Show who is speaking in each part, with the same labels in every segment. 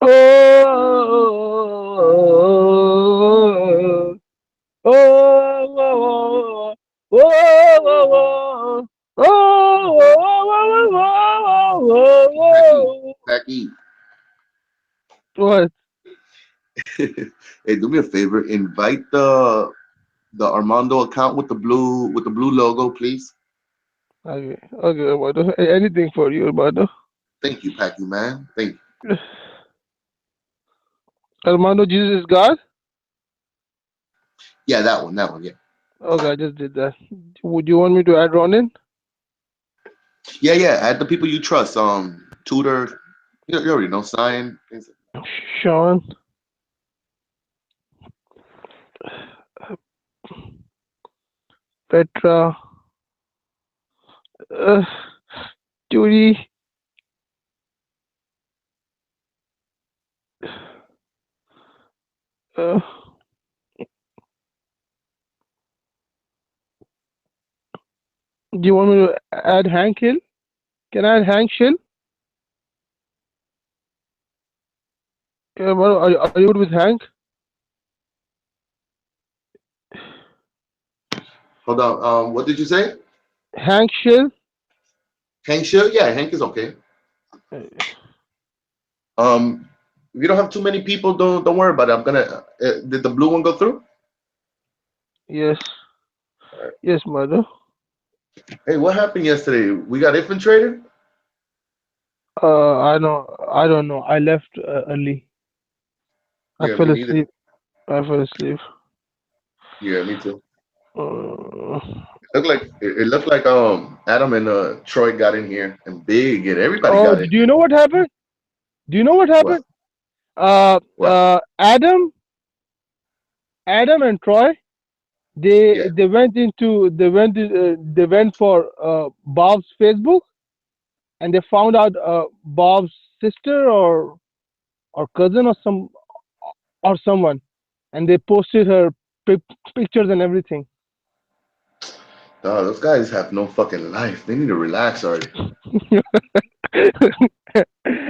Speaker 1: Oh, oh, oh, oh, oh,
Speaker 2: Packy,
Speaker 1: oh,
Speaker 2: Packy.
Speaker 1: what?
Speaker 2: Hey, do me a favor. Invite the Armando account with the blue logo, please.
Speaker 1: Okay, okay, Armando. Anything for you, Armando.
Speaker 2: Thank you, Packy man. Thank you.
Speaker 1: Armando, Jesus is God.
Speaker 2: Yeah, that one. That one. Yeah.
Speaker 1: Okay, I just did that. Would you want me to add Ron in?
Speaker 2: Yeah, yeah. Add the people you trust. Tutor. You already know. Sign. Things like
Speaker 1: Sean, Petra, uh, Judy. Uh, do you want me to add Hank Hill? Can I add Hank Hill? Are you good with Hank?
Speaker 2: Hold on. What did you say?
Speaker 1: Hank Hill?
Speaker 2: Hank Shield? Yeah, Hank is okay. Um, if you don't have too many people, don't worry about it. I'm gonna. Did the blue one go through?
Speaker 1: Yes, yes, mother.
Speaker 2: Hey, what happened yesterday? We got infiltrated.
Speaker 1: I don't know. I left early. I
Speaker 2: Yeah, me
Speaker 1: fell
Speaker 2: neither.
Speaker 1: asleep. I fell asleep.
Speaker 2: Yeah, me too.
Speaker 1: Uh,
Speaker 2: It looked like Adam and Troy got in here and Big and everybody
Speaker 1: oh,
Speaker 2: got in
Speaker 1: do you
Speaker 2: here.
Speaker 1: know what happened? Do you know what
Speaker 2: What?
Speaker 1: happened? Uh,
Speaker 2: What?
Speaker 1: Adam and Troy.
Speaker 2: Yeah.
Speaker 1: They went for Bob's Facebook, and they found out Bob's sister or cousin or someone, and they posted her pic- pictures and everything.
Speaker 2: Those guys have no fucking life. They need to relax already.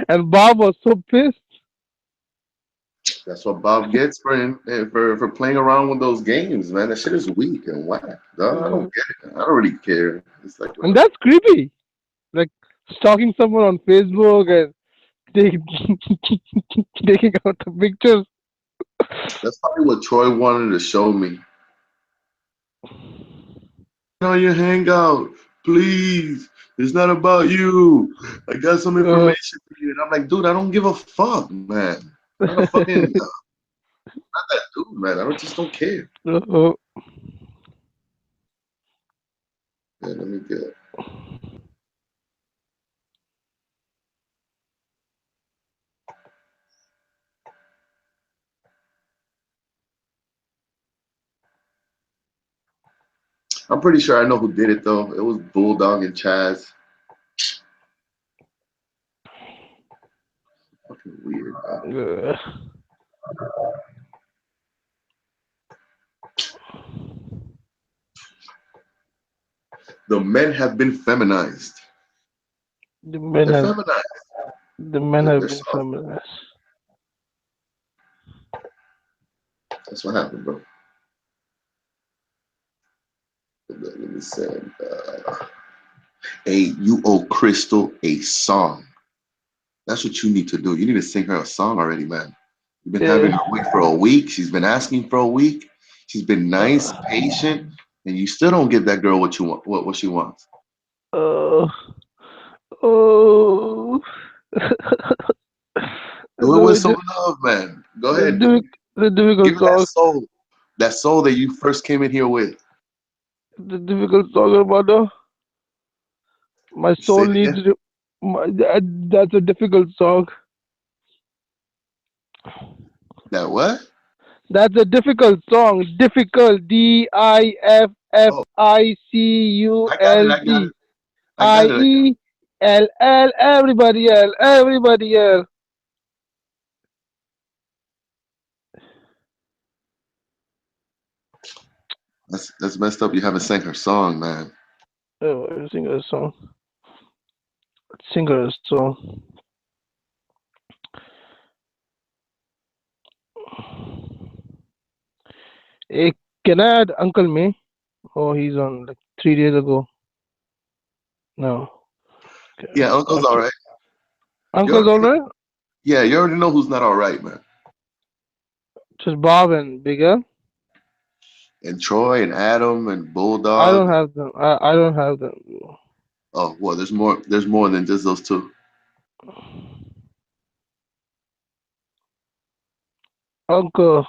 Speaker 1: And Bob was so pissed.
Speaker 2: That's what Bob gets for playing around with those games, man. That shit is weak and whack. Dog. I don't
Speaker 1: Uh,
Speaker 2: get it. I don't really care. It's like
Speaker 1: and
Speaker 2: whatever.
Speaker 1: that's creepy. Like stalking someone on Facebook and taking taking out the pictures.
Speaker 2: That's probably what Troy wanted to show me. On your hangout, please. It's not about you. I got some
Speaker 1: Uh,
Speaker 2: information for you. And I'm like, dude, I don't give a fuck, man. I'm not a fucking not that dude, man. I don't just don't care.
Speaker 1: uh,
Speaker 2: Yeah, let me get. I'm pretty sure I know who did it though. It was Bulldog and Chaz. Fucking weird.
Speaker 1: uh,
Speaker 2: The men have been feminized.
Speaker 1: the men
Speaker 2: They're
Speaker 1: have
Speaker 2: feminized.
Speaker 1: the men
Speaker 2: They're
Speaker 1: have been
Speaker 2: soft.
Speaker 1: feminized.
Speaker 2: That's what happened, bro. Let me send. Hey, you owe Crystal a song. That's what you need to do. You need to sing her a song already, man. You've been having
Speaker 1: Yeah.
Speaker 2: her wait for a week. She's been asking for a week. She's been nice,
Speaker 1: Uh,
Speaker 2: patient, and you still don't give that girl what you want, what she wants.
Speaker 1: uh, oh.
Speaker 2: Do it
Speaker 1: the,
Speaker 2: with
Speaker 1: way
Speaker 2: some
Speaker 1: the,
Speaker 2: love, man. Go
Speaker 1: the,
Speaker 2: ahead.
Speaker 1: the
Speaker 2: Give
Speaker 1: difficult
Speaker 2: her
Speaker 1: song.
Speaker 2: that soul that you first came in here with.
Speaker 1: The difficult song, brother. My
Speaker 2: Say
Speaker 1: soul
Speaker 2: it
Speaker 1: needs
Speaker 2: again.
Speaker 1: to. That's a difficult song.
Speaker 2: That what?
Speaker 1: That's a difficult song. Difficult.
Speaker 2: Oh, I got it. I got it.
Speaker 1: Difficult.
Speaker 2: I got it. I got it.
Speaker 1: Iell. Everybody else. Everybody else.
Speaker 2: That's messed up. You haven't sang her song, man.
Speaker 1: Oh, sing a song. Sing a song. Hey, can I add Uncle May? Oh, he's on like 3 days ago. No. Okay.
Speaker 2: Yeah, Uncle's all right. You
Speaker 1: Uncle's
Speaker 2: already,
Speaker 1: alright?
Speaker 2: yeah, you already know who's not all right, man.
Speaker 1: Just Bob and Big L?
Speaker 2: And Troy and Adam and
Speaker 1: I don't
Speaker 2: Bulldog.
Speaker 1: have them. I don't have them.
Speaker 2: Oh, well, there's more. There's more than just those two.
Speaker 1: Uncle.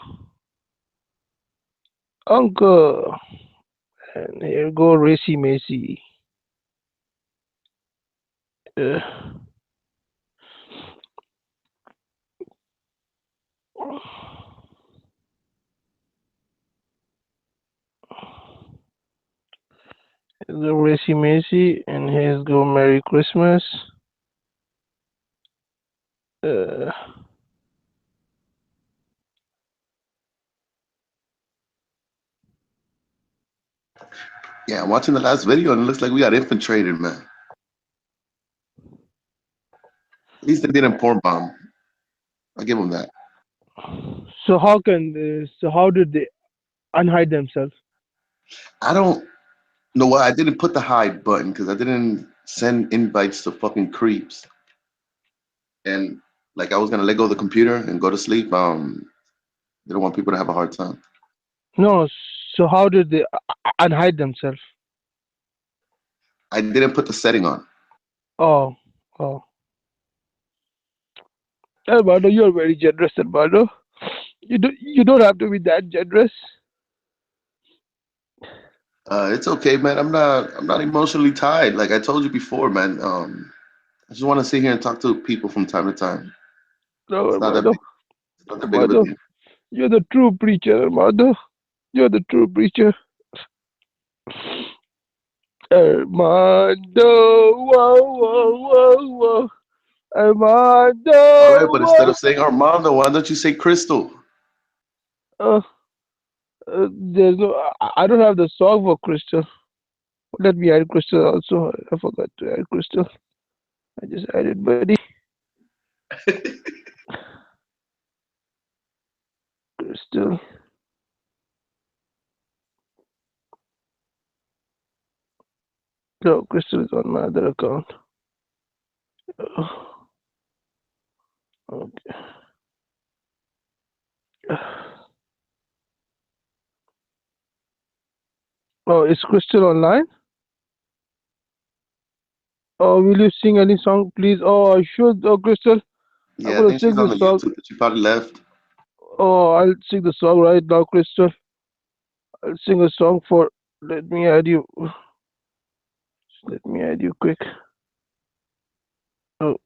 Speaker 1: Uncle. And here go Racy Macy. Uh, here's go Racy Macy. And here's go Merry Christmas. Uh,
Speaker 2: Yeah, I'm watching the last video and it looks like we got infiltrated, man. At least they didn't porn bomb. I give them that.
Speaker 1: so how did they unhide themselves?
Speaker 2: I don't know why I didn't put the hide button because I didn't send invites to fucking creeps. And like I was gonna let go of the computer and go to sleep. Didn't want people to have a hard time.
Speaker 1: No, so how did they unhide themselves?
Speaker 2: I didn't put the setting on.
Speaker 1: Oh, oh. Eduardo, you're very generous, Eduardo. You don't have to be that generous.
Speaker 2: It's okay, man. I'm not emotionally tied. Like I told you before, man. I just want to sit here and talk to people from time to time.
Speaker 1: No,
Speaker 2: It's not that
Speaker 1: Eduardo.
Speaker 2: big. It's not that big of a
Speaker 1: Eduardo,
Speaker 2: deal.
Speaker 1: you're the true preacher, Eduardo. You're the true preacher. Armando, whoa, whoa, whoa, whoa.
Speaker 2: All
Speaker 1: Armando,
Speaker 2: right, but instead
Speaker 1: whoa.
Speaker 2: of saying Armando, why don't you say Crystal?
Speaker 1: Uh, there's no, I don't have the song for Crystal. Let me add Crystal also. I forgot to add Crystal. I just added Buddy. Crystal. No, Crystal is on my other account. Okay. Oh, is Crystal online? Oh, will you sing any song, please? Oh, I should. Oh, Crystal, I'm
Speaker 2: Yeah, I
Speaker 1: gonna
Speaker 2: think
Speaker 1: sing
Speaker 2: she's on
Speaker 1: this
Speaker 2: the
Speaker 1: song.
Speaker 2: YouTube, but she probably left.
Speaker 1: Oh, I'll sing the song right now, Crystal. I'll sing a song for. Let me add you. Let me add you quick. Oh,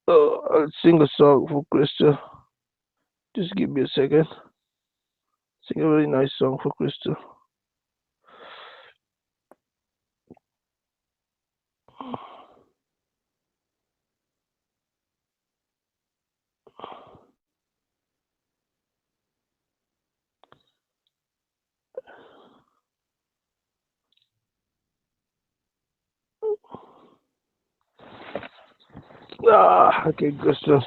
Speaker 1: I'll sing a song for Crystal. Just give me a second. Sing a very nice song for Crystal. Okay, Crystal.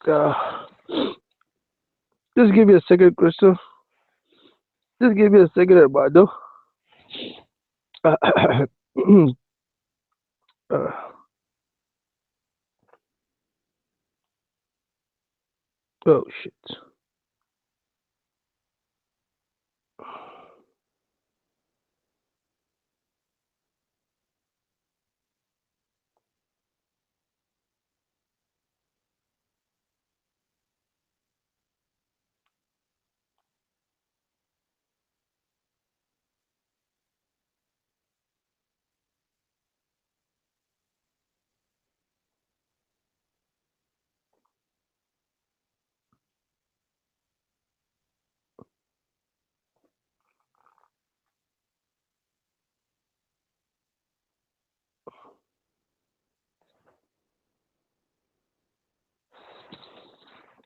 Speaker 1: Uh, just give me a second, Crystal. Just give me a second, Armando. uh, oh shit.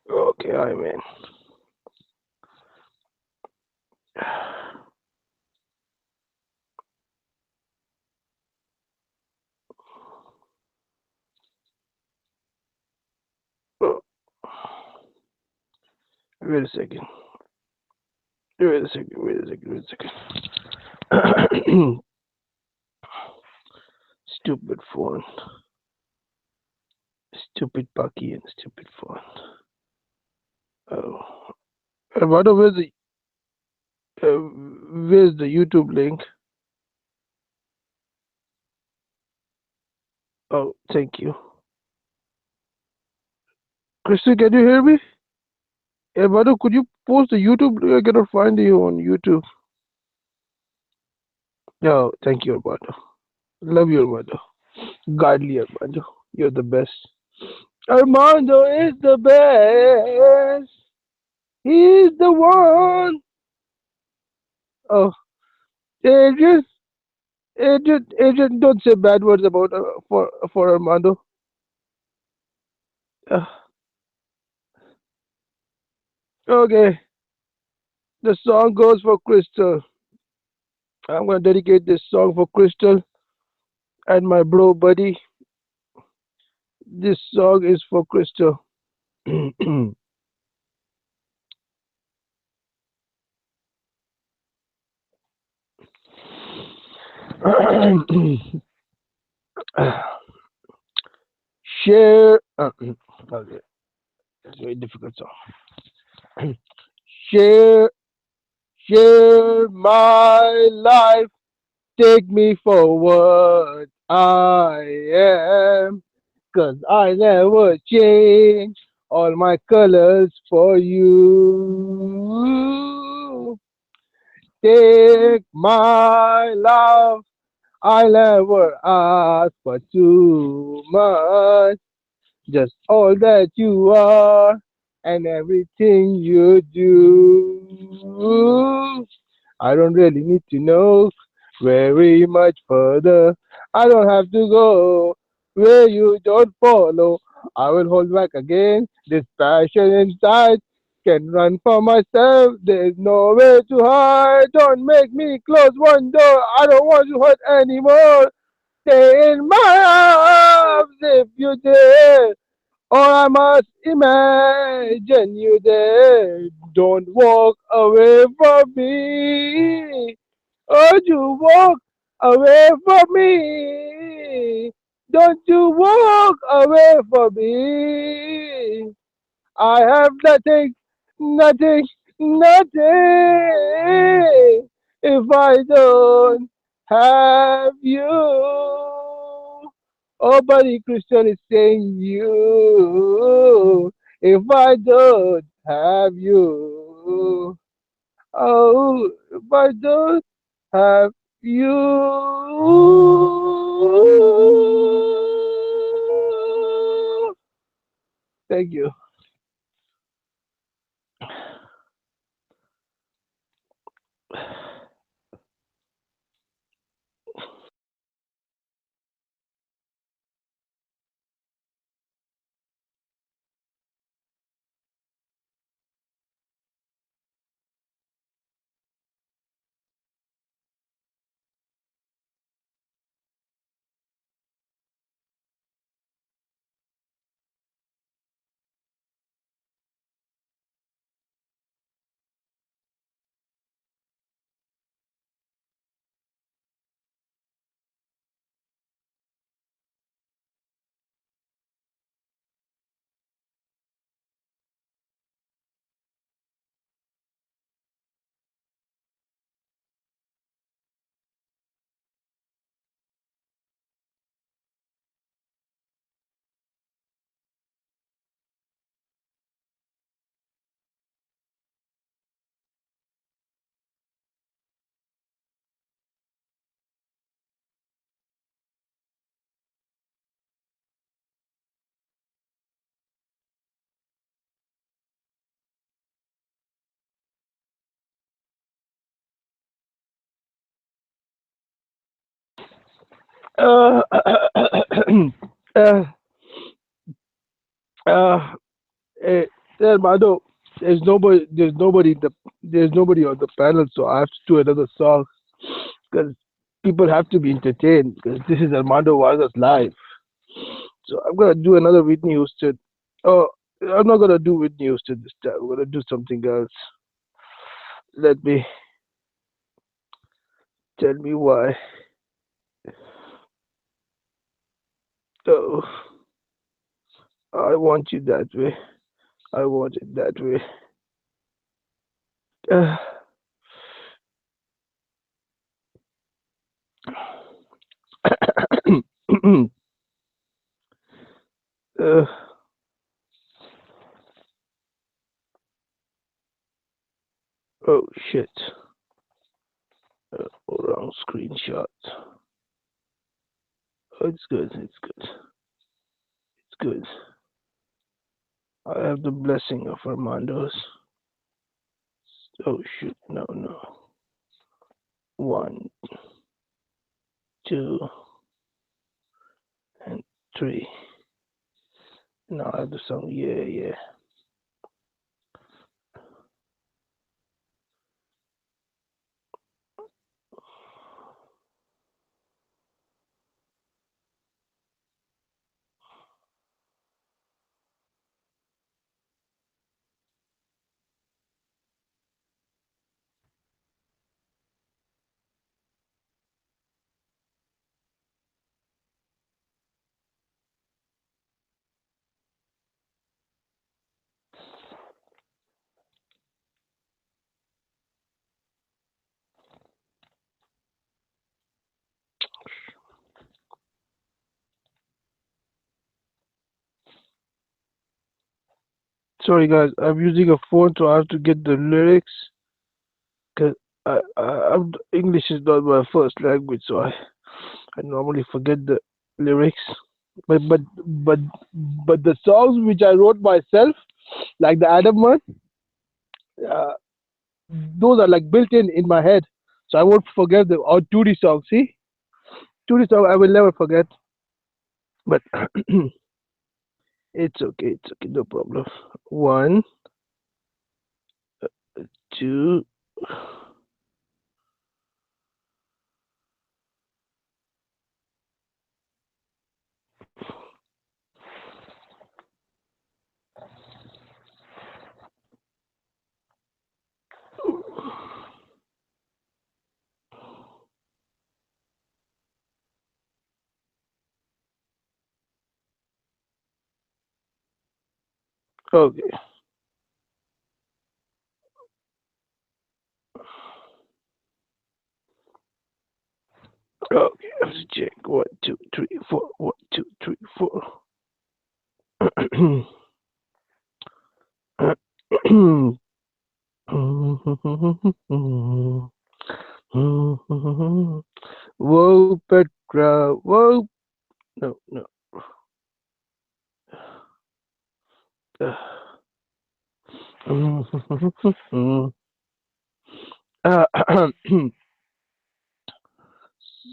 Speaker 1: Okay, I mean, oh, wait a second. Wait a second. Wait a second. Wait a second. Stupid phone. Stupid Bucky and stupid phone. Oh. By the way, where's the YouTube link? Oh, thank you. Kristen, can you hear me? Eduardo, could you post the YouTube link? I cannot find you on YouTube. No, thank you, Eduardo. Love you, Armando. Godly Armando. You're the best. Armando is the best. He's the one. Oh, Adrian, Adrian, don't say bad words about for Armando. Uh, okay, the song goes for Crystal. I'm gonna dedicate this song for Crystal and my bro buddy. This song is for Crystal. Share. Okay, it's a very difficult song. Share, share my life. Take me for what I am. 'Cause I never change all my colors for you. Take my love. I never ask for too much. Just all that you are and everything you do. I don't really need to know very much further. I don't have to go where you don't follow. I will hold back again. This passion inside can run for myself. There's nowhere to hide. Don't make me close one door. I don't want to hurt anymore. Stay in my arms if you dare. Or I must imagine you there. Don't walk away from me. Or you walk away from me. Don't you walk away from me. I have nothing, nothing, nothing if I don't have you. Oh, buddy, Christian is saying you. If I don't have you. Oh, if I don't have you. Thank you. Uh, uh, uh, eh, Armando, there's nobody on the panel, so I have to do another song because people have to be entertained because this is Armando Vargas live. So I'm gonna do another Whitney Houston. Oh, I'm not gonna do Whitney Houston this time. I'm gonna do something else. Let me tell me why. Oh, I want you that way. I want it that way. Uh, uh, oh shit. Wrong screenshot. Oh, it's good. It's good. It's good. I have the blessing of Armando's. Oh shoot. No, no. One, two, and three. Now I have the song. Yeah, yeah. Sorry guys, I'm using a phone, so I have to get the lyrics. Cause English is not my first language, so I normally forget the lyrics. But but but but the songs which I wrote myself, like the Adam one, uh, those are like built in my head, so I won't forget them. Or Tootie song, see, Tootie song I will never forget. But it's okay, no problem. One, two. Okay, okay. Let's check. One, two, three, four. One, two, three, four. Whoa, Petra. Whoa. No, no.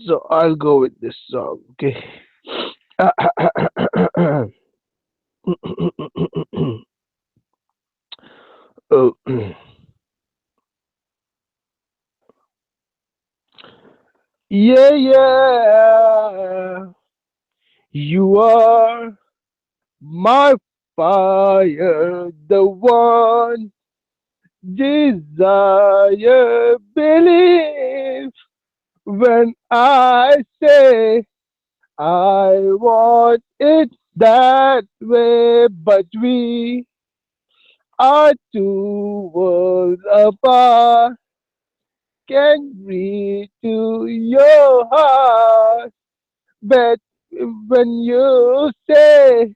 Speaker 1: So I'll go with this song, okay? Oh, yeah, yeah. You are my fire, the one desire. Believe when I say I want it that way, but we are two worlds apart. Can reach to your heart, but when you say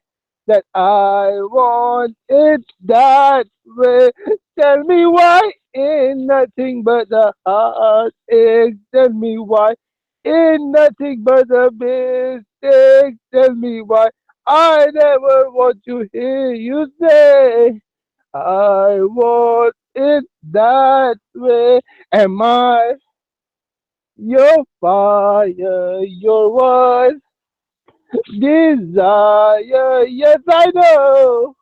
Speaker 1: that I want it that way, tell me why ain't nothing but a heartache. Tell me why ain't nothing but a mistake. Tell me why I never want to hear you say I want it that way. Am I your fire, your one desire? Yes, I know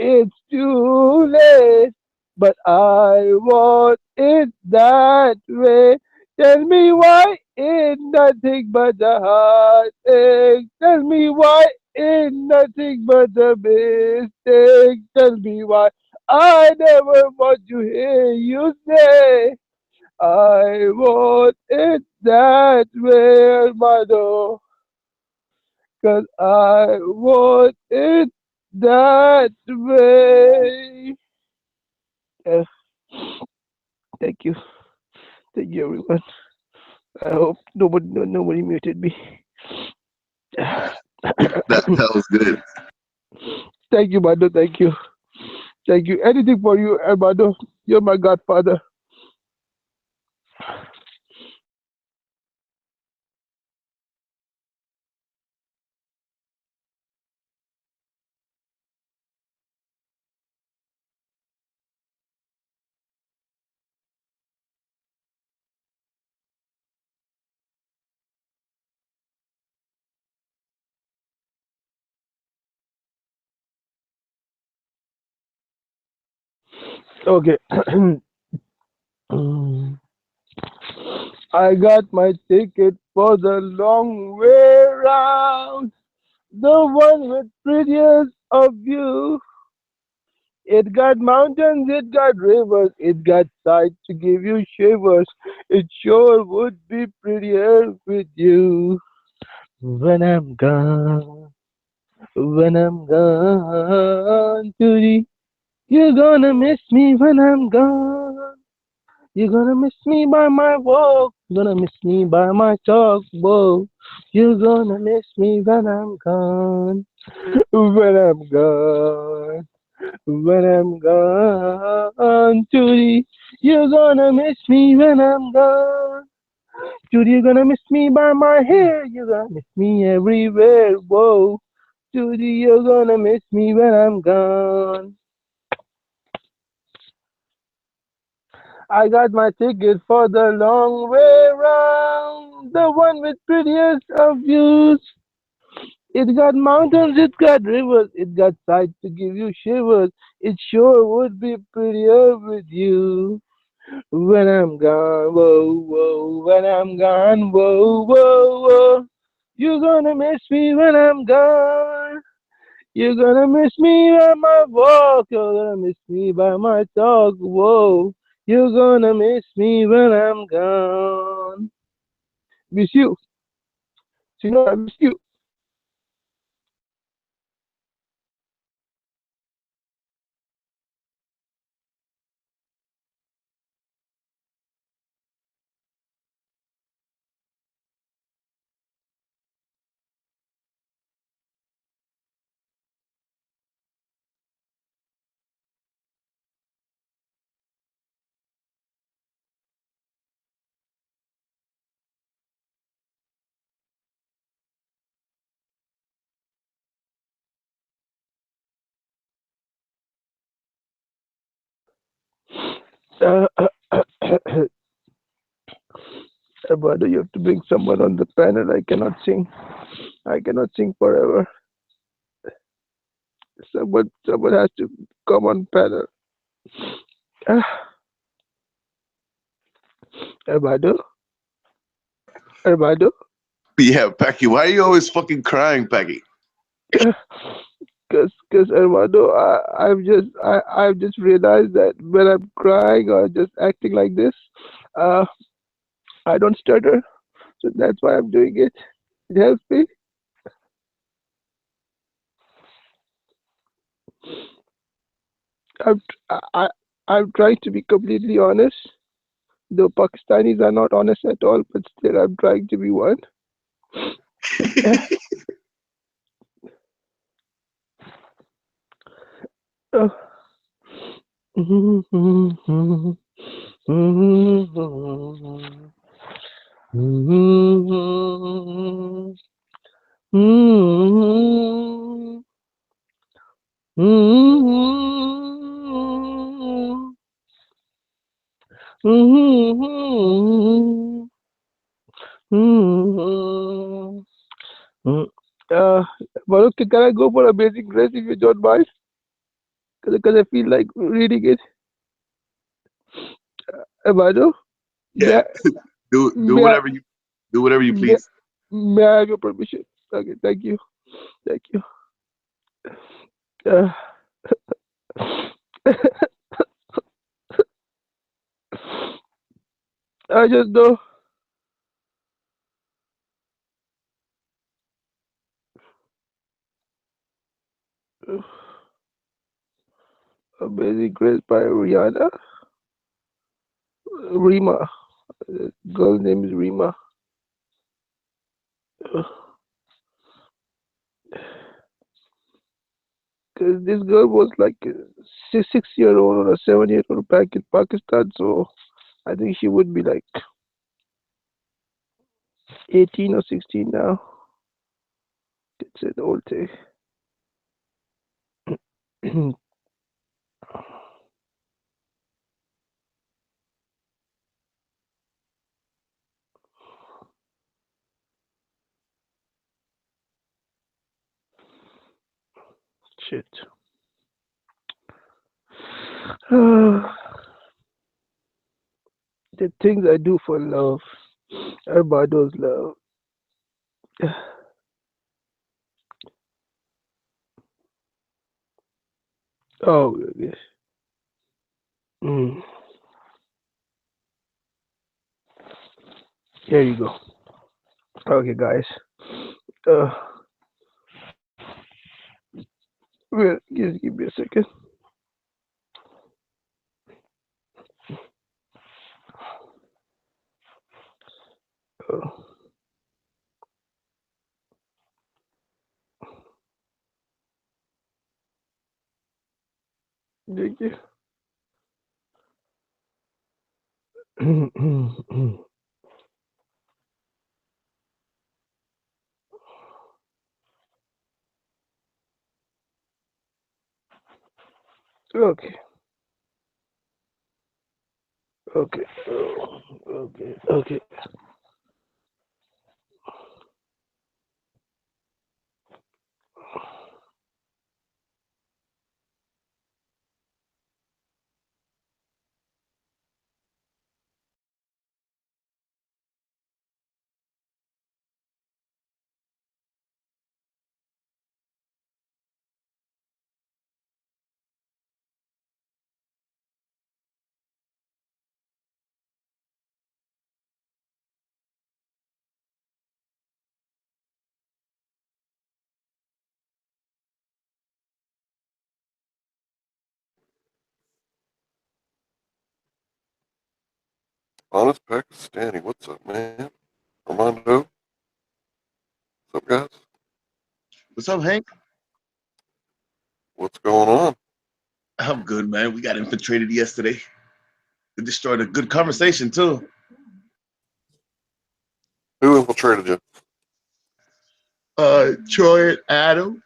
Speaker 1: it's too late. But I want it that way. Tell me why it's nothing but a heartache. Tell me why it's nothing but a mistake. Tell me why I never want to hear you say I want it that way, mother. 'Cause I want it that way. Uh, thank you. Thank you, everyone. I hope nobody muted me.
Speaker 2: That was good.
Speaker 1: Thank you, Bado. Thank you. Thank you. Anything for you, Bado. You're my godfather. Okay. I got my ticket for the long way round. The one with prettiest of view. It got mountains, it got rivers, it got sights to give you shivers. It sure would be prettier with you. When I'm gone, when I'm gone, Judy, you're gonna miss me when I'm gone. You're gonna miss me by my walk, gonna miss me by my talk, whoa. You're gonna miss me when I'm gone, when I'm gone. When I'm gone, Judy, you're gonna miss me when I'm gone. Judy, you're gonna miss me by my hair. You're gonna miss me everywhere. Whoa, Judy, you're gonna miss me when I'm gone. I got my ticket for the long way round, the one with prettiest of views. It got mountains, it got rivers, it got sights to give you shivers. It sure would be prettier with you. When I'm gone, whoa, whoa, when I'm gone, whoa, whoa, whoa. You're gonna miss me when I'm gone. You're gonna miss me by my walk. You're gonna miss me by my talk. Whoa. You're gonna miss me when I'm gone. Miss you. You know I miss you. Uh, Brother, you have to bring someone on the panel. I cannot sing. I cannot sing forever. Someone has to come on panel. Armando, Armando,
Speaker 2: Yeah, Packy. Why are you always fucking crying, Packy?
Speaker 1: because Armando, I've just realized that when I'm crying or just acting like this, uh, I don't stutter, so that's why I'm doing it. It helps me. I'm I'm trying to be completely honest. Though Pakistanis are not honest at all, but still I'm trying to be one. Uh, Baruch, can I go for a basic dress if you don't mind? because I feel like reading it. Am I know?
Speaker 2: Yeah,
Speaker 1: May,
Speaker 2: do
Speaker 1: may, I,
Speaker 2: whatever you do whatever you
Speaker 1: may,
Speaker 2: please.
Speaker 1: may I have your permission? Okay, thank you. Thank you. Uh, I just know Amazing Grace by Rihanna. Rima. Girl name is Rima. Because this girl was like a 6 year old or a 7 year old back in Pakistan, so I think she would be like 18 or 16 now. It's an old thing. Shit. The things I do for love. Everybody does love. Oh, yes. Mm. Here you go. Okay, guys. Uh, well, just give me a second. Uh, thank you. Okay, okay, okay.
Speaker 3: Honest Pakistani, what's up, man? Armando, what's up, guys?
Speaker 2: What's up, Hank?
Speaker 3: What's going on?
Speaker 2: I'm good, man. We got infiltrated yesterday. It destroyed a good conversation too.
Speaker 3: Who infiltrated you?
Speaker 2: Troy and Adam.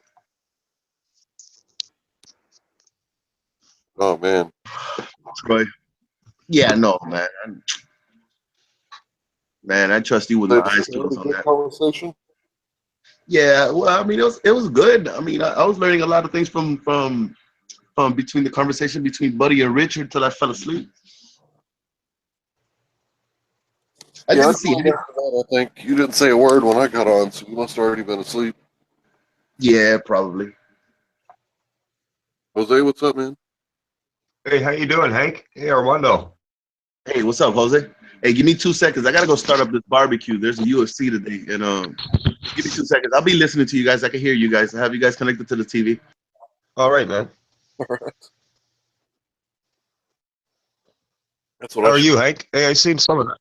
Speaker 3: Oh man,
Speaker 2: Troy. Yeah, no, man. Man, I trust you with
Speaker 3: they
Speaker 2: my eyes
Speaker 3: destroyed a
Speaker 2: closed on
Speaker 3: good
Speaker 2: that.
Speaker 3: conversation.
Speaker 2: Yeah, well, I mean, it was good. I mean, I was learning a lot of things from between the conversation between Buddy and Richard till I fell asleep. I
Speaker 3: Yeah, I
Speaker 2: didn't see
Speaker 3: joined
Speaker 2: any.
Speaker 3: after that. I think you didn't say a word when I got on, so you must have already been asleep.
Speaker 2: Yeah, probably.
Speaker 3: Jose, what's up, man?
Speaker 4: Hey, how you doing, Hank? Hey, Armando.
Speaker 2: Hey, what's up, Jose? Hey, give me 2 seconds. I gotta go start up this barbecue. There's a UFC today, and give me 2 seconds. I'll be listening to you guys. I can hear you guys. I have you guys connected to the TV.
Speaker 4: All right, man.
Speaker 3: That's what
Speaker 4: How
Speaker 3: I
Speaker 4: are
Speaker 3: should.
Speaker 4: you, Hank? Hey, I seen some of that.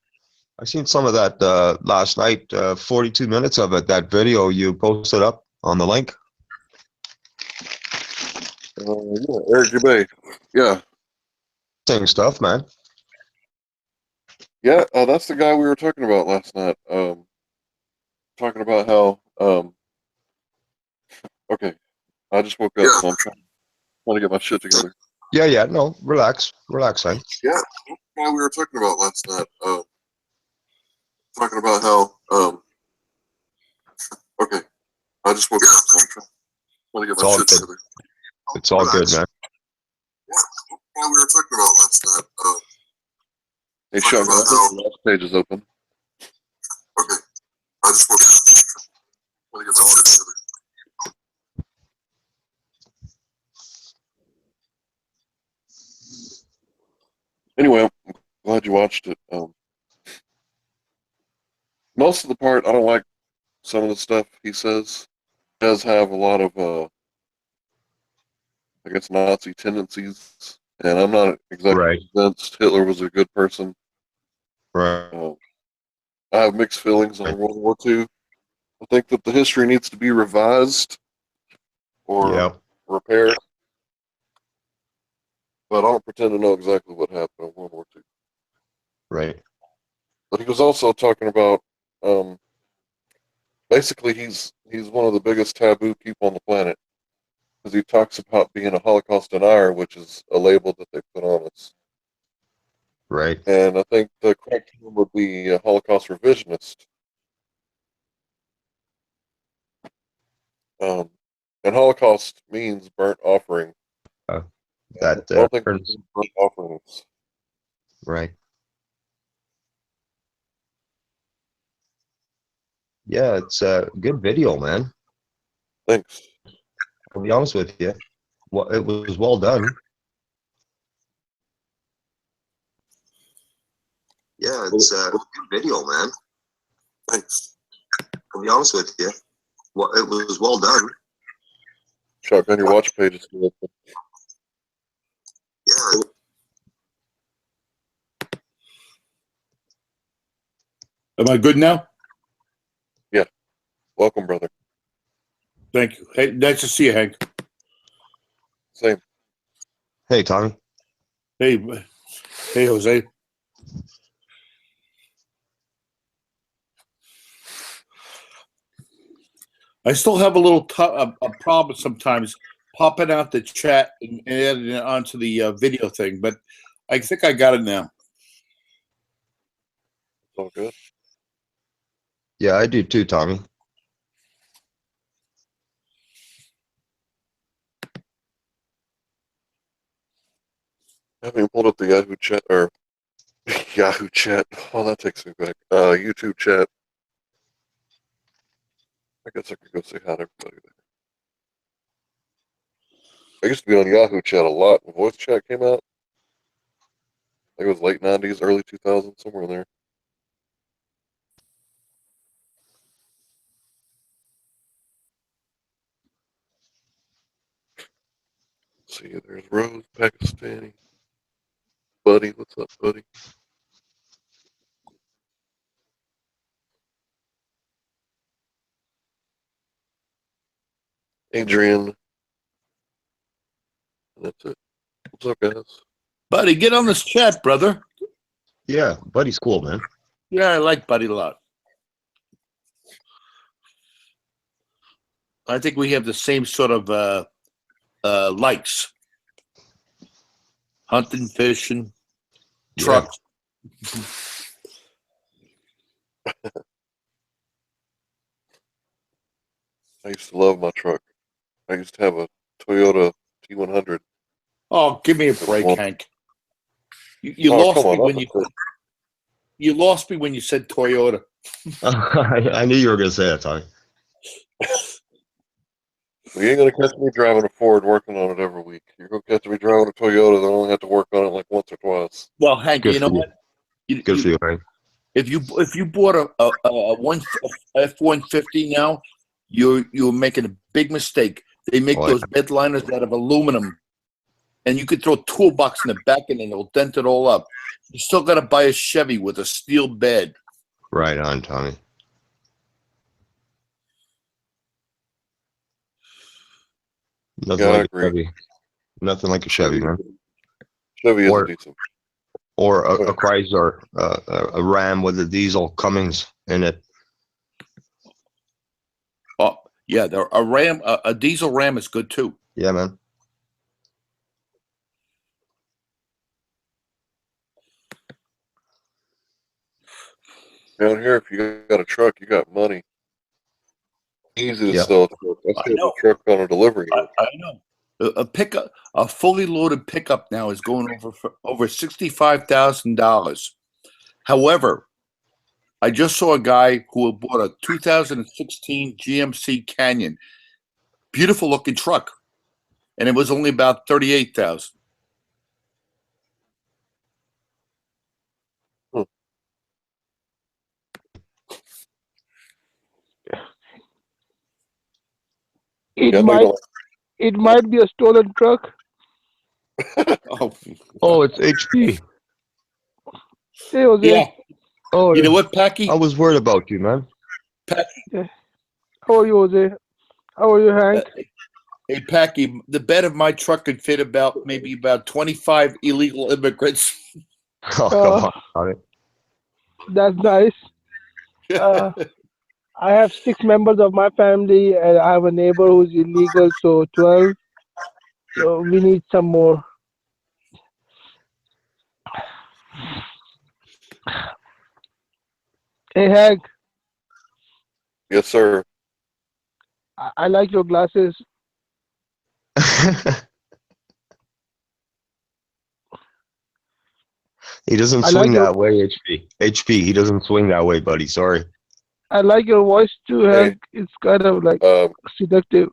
Speaker 4: I seen some of that last night. 42 minutes of it. That video you posted up on the link.
Speaker 3: Yeah, Eric Dubay. Yeah,
Speaker 4: Same stuff, man.
Speaker 3: yeah. That's the guy we were talking about last night. Talking about how. Okay, I just woke up, so I'm trying to get my shit together.
Speaker 4: Yeah, yeah. No, relax, Hank.
Speaker 3: Yeah, that's the guy we were talking about last night. Talking about how. Okay, I just woke up, so I'm trying to get
Speaker 4: It's
Speaker 3: my
Speaker 4: all
Speaker 3: shit
Speaker 4: good.
Speaker 3: together.
Speaker 4: It's all good, man.
Speaker 3: Hey, Sean, I think the last page is open.
Speaker 2: Okay. I just want to get my shit together.
Speaker 3: Anyway, I'm glad you watched it. Most of the part, I don't like some of the stuff he says. He does have a lot of, I guess, Nazi tendencies, and I'm not exactly convinced Hitler was a good person.
Speaker 4: Right.
Speaker 3: I have mixed feelings on World War II. I think that the history needs to be revised or repaired, but I don't pretend to know exactly what happened in World War II.
Speaker 4: Right.
Speaker 3: But he was also talking about, basically, he's one of the biggest taboo people on the planet because he talks about being a Holocaust denier, which is a label that they put on us.
Speaker 4: Right.
Speaker 3: And I think the correct term would be a Holocaust revisionist. And Holocaust means burnt offering.
Speaker 4: That
Speaker 3: I don't think burnt offerings.
Speaker 4: Right. Yeah, it's a good video, man.
Speaker 3: Thanks.
Speaker 4: I'll be honest with you. Well, it was well done. Yeah, it's a good video, man.
Speaker 3: Thanks.
Speaker 4: I'll be honest with you. Well, it was well done.
Speaker 3: Chuck, on your watch page, it's good.
Speaker 4: Yeah.
Speaker 5: Am I good now?
Speaker 3: Yeah. Welcome, brother.
Speaker 5: Thank you. Hey, nice to see you, Hank.
Speaker 3: Same.
Speaker 4: Hey, Tommy.
Speaker 5: Hey, Jose. I still have a little a problem sometimes popping out the chat and adding it onto the video thing, but I think I got it now.
Speaker 3: It's all good.
Speaker 4: Yeah, I do too, Tommy.
Speaker 3: I haven't even pulled up the Yahoo chat or Yahoo chat. Oh, that takes me back. YouTube chat. I guess I could go say hi to everybody there. I used to be on Yahoo chat a lot when voice chat came out. I think it was late 90s, early 2000s, somewhere in there. Let's see, there's Rose, Pakistani. Buddy, what's up, buddy? Adrian. That's it. What's up, guys?
Speaker 5: Buddy, get on this chat, brother.
Speaker 4: Yeah, Buddy's cool, man.
Speaker 5: Yeah, I like Buddy a lot. I think we have the same sort of likes. Hunting, fishing, trucks.
Speaker 3: I used to love my truck. I used to have a Toyota T100.
Speaker 5: Oh, give me a break, Hank. You lost me when you lost me when you said Toyota.
Speaker 4: I knew you were going to say that, Tommy.
Speaker 3: You ain't gonna catch me driving a Ford working on it every week. You're gonna catch me driving a Toyota that I only have to work on it like once or twice.
Speaker 5: Well, Hank, you know what?
Speaker 4: Good for you, Hank.
Speaker 5: If you bought a F-150 now, you're making a big mistake. They make those bed liners out of aluminum, and you could throw a toolbox in the back and it'll dent it all up. You still got to buy a Chevy with a steel bed.
Speaker 4: Right on, Tommy. Nothing like a Chevy. Nothing like a Chevy, man.
Speaker 3: Chevy is decent.
Speaker 4: Or a Chrysler, a Ram with a diesel Cummins in it.
Speaker 5: Oh yeah, a diesel Ram is good too.
Speaker 4: Yeah, man.
Speaker 3: Down here, if you got a truck, you got money. Easy to sell a truck. I sold a truck on a delivery.
Speaker 5: I know. A fully loaded pickup now is going over $65,000. However, I just saw a guy who bought a 2016 GMC Canyon, beautiful looking truck, and it was only about 38,000.
Speaker 1: It
Speaker 3: Yeah, I know you
Speaker 1: might
Speaker 3: don't
Speaker 1: it might be a stolen truck.
Speaker 4: Oh, it's HP.
Speaker 1: Hey Jose.
Speaker 5: Yeah.
Speaker 4: Oh,
Speaker 5: You know what, Packy?
Speaker 4: I was worried about you, man.
Speaker 1: Yeah. How are you, Jose? How are you, Hank?
Speaker 5: Hey, Packy, the bed of my truck could fit maybe about 25 illegal immigrants.
Speaker 4: Oh, come on.
Speaker 1: That's nice. I have 6 members of my family, and I have a neighbor who's illegal, so 12. So we need some more. Hey, Hank,
Speaker 3: Yes, sir.
Speaker 1: I like your glasses.
Speaker 4: He doesn't
Speaker 1: I like
Speaker 4: swing
Speaker 1: your
Speaker 4: that way, HP. HP, he doesn't swing that way, buddy. Sorry.
Speaker 1: I like your voice too,
Speaker 3: Hey,
Speaker 1: Hank. It's kind of like seductive.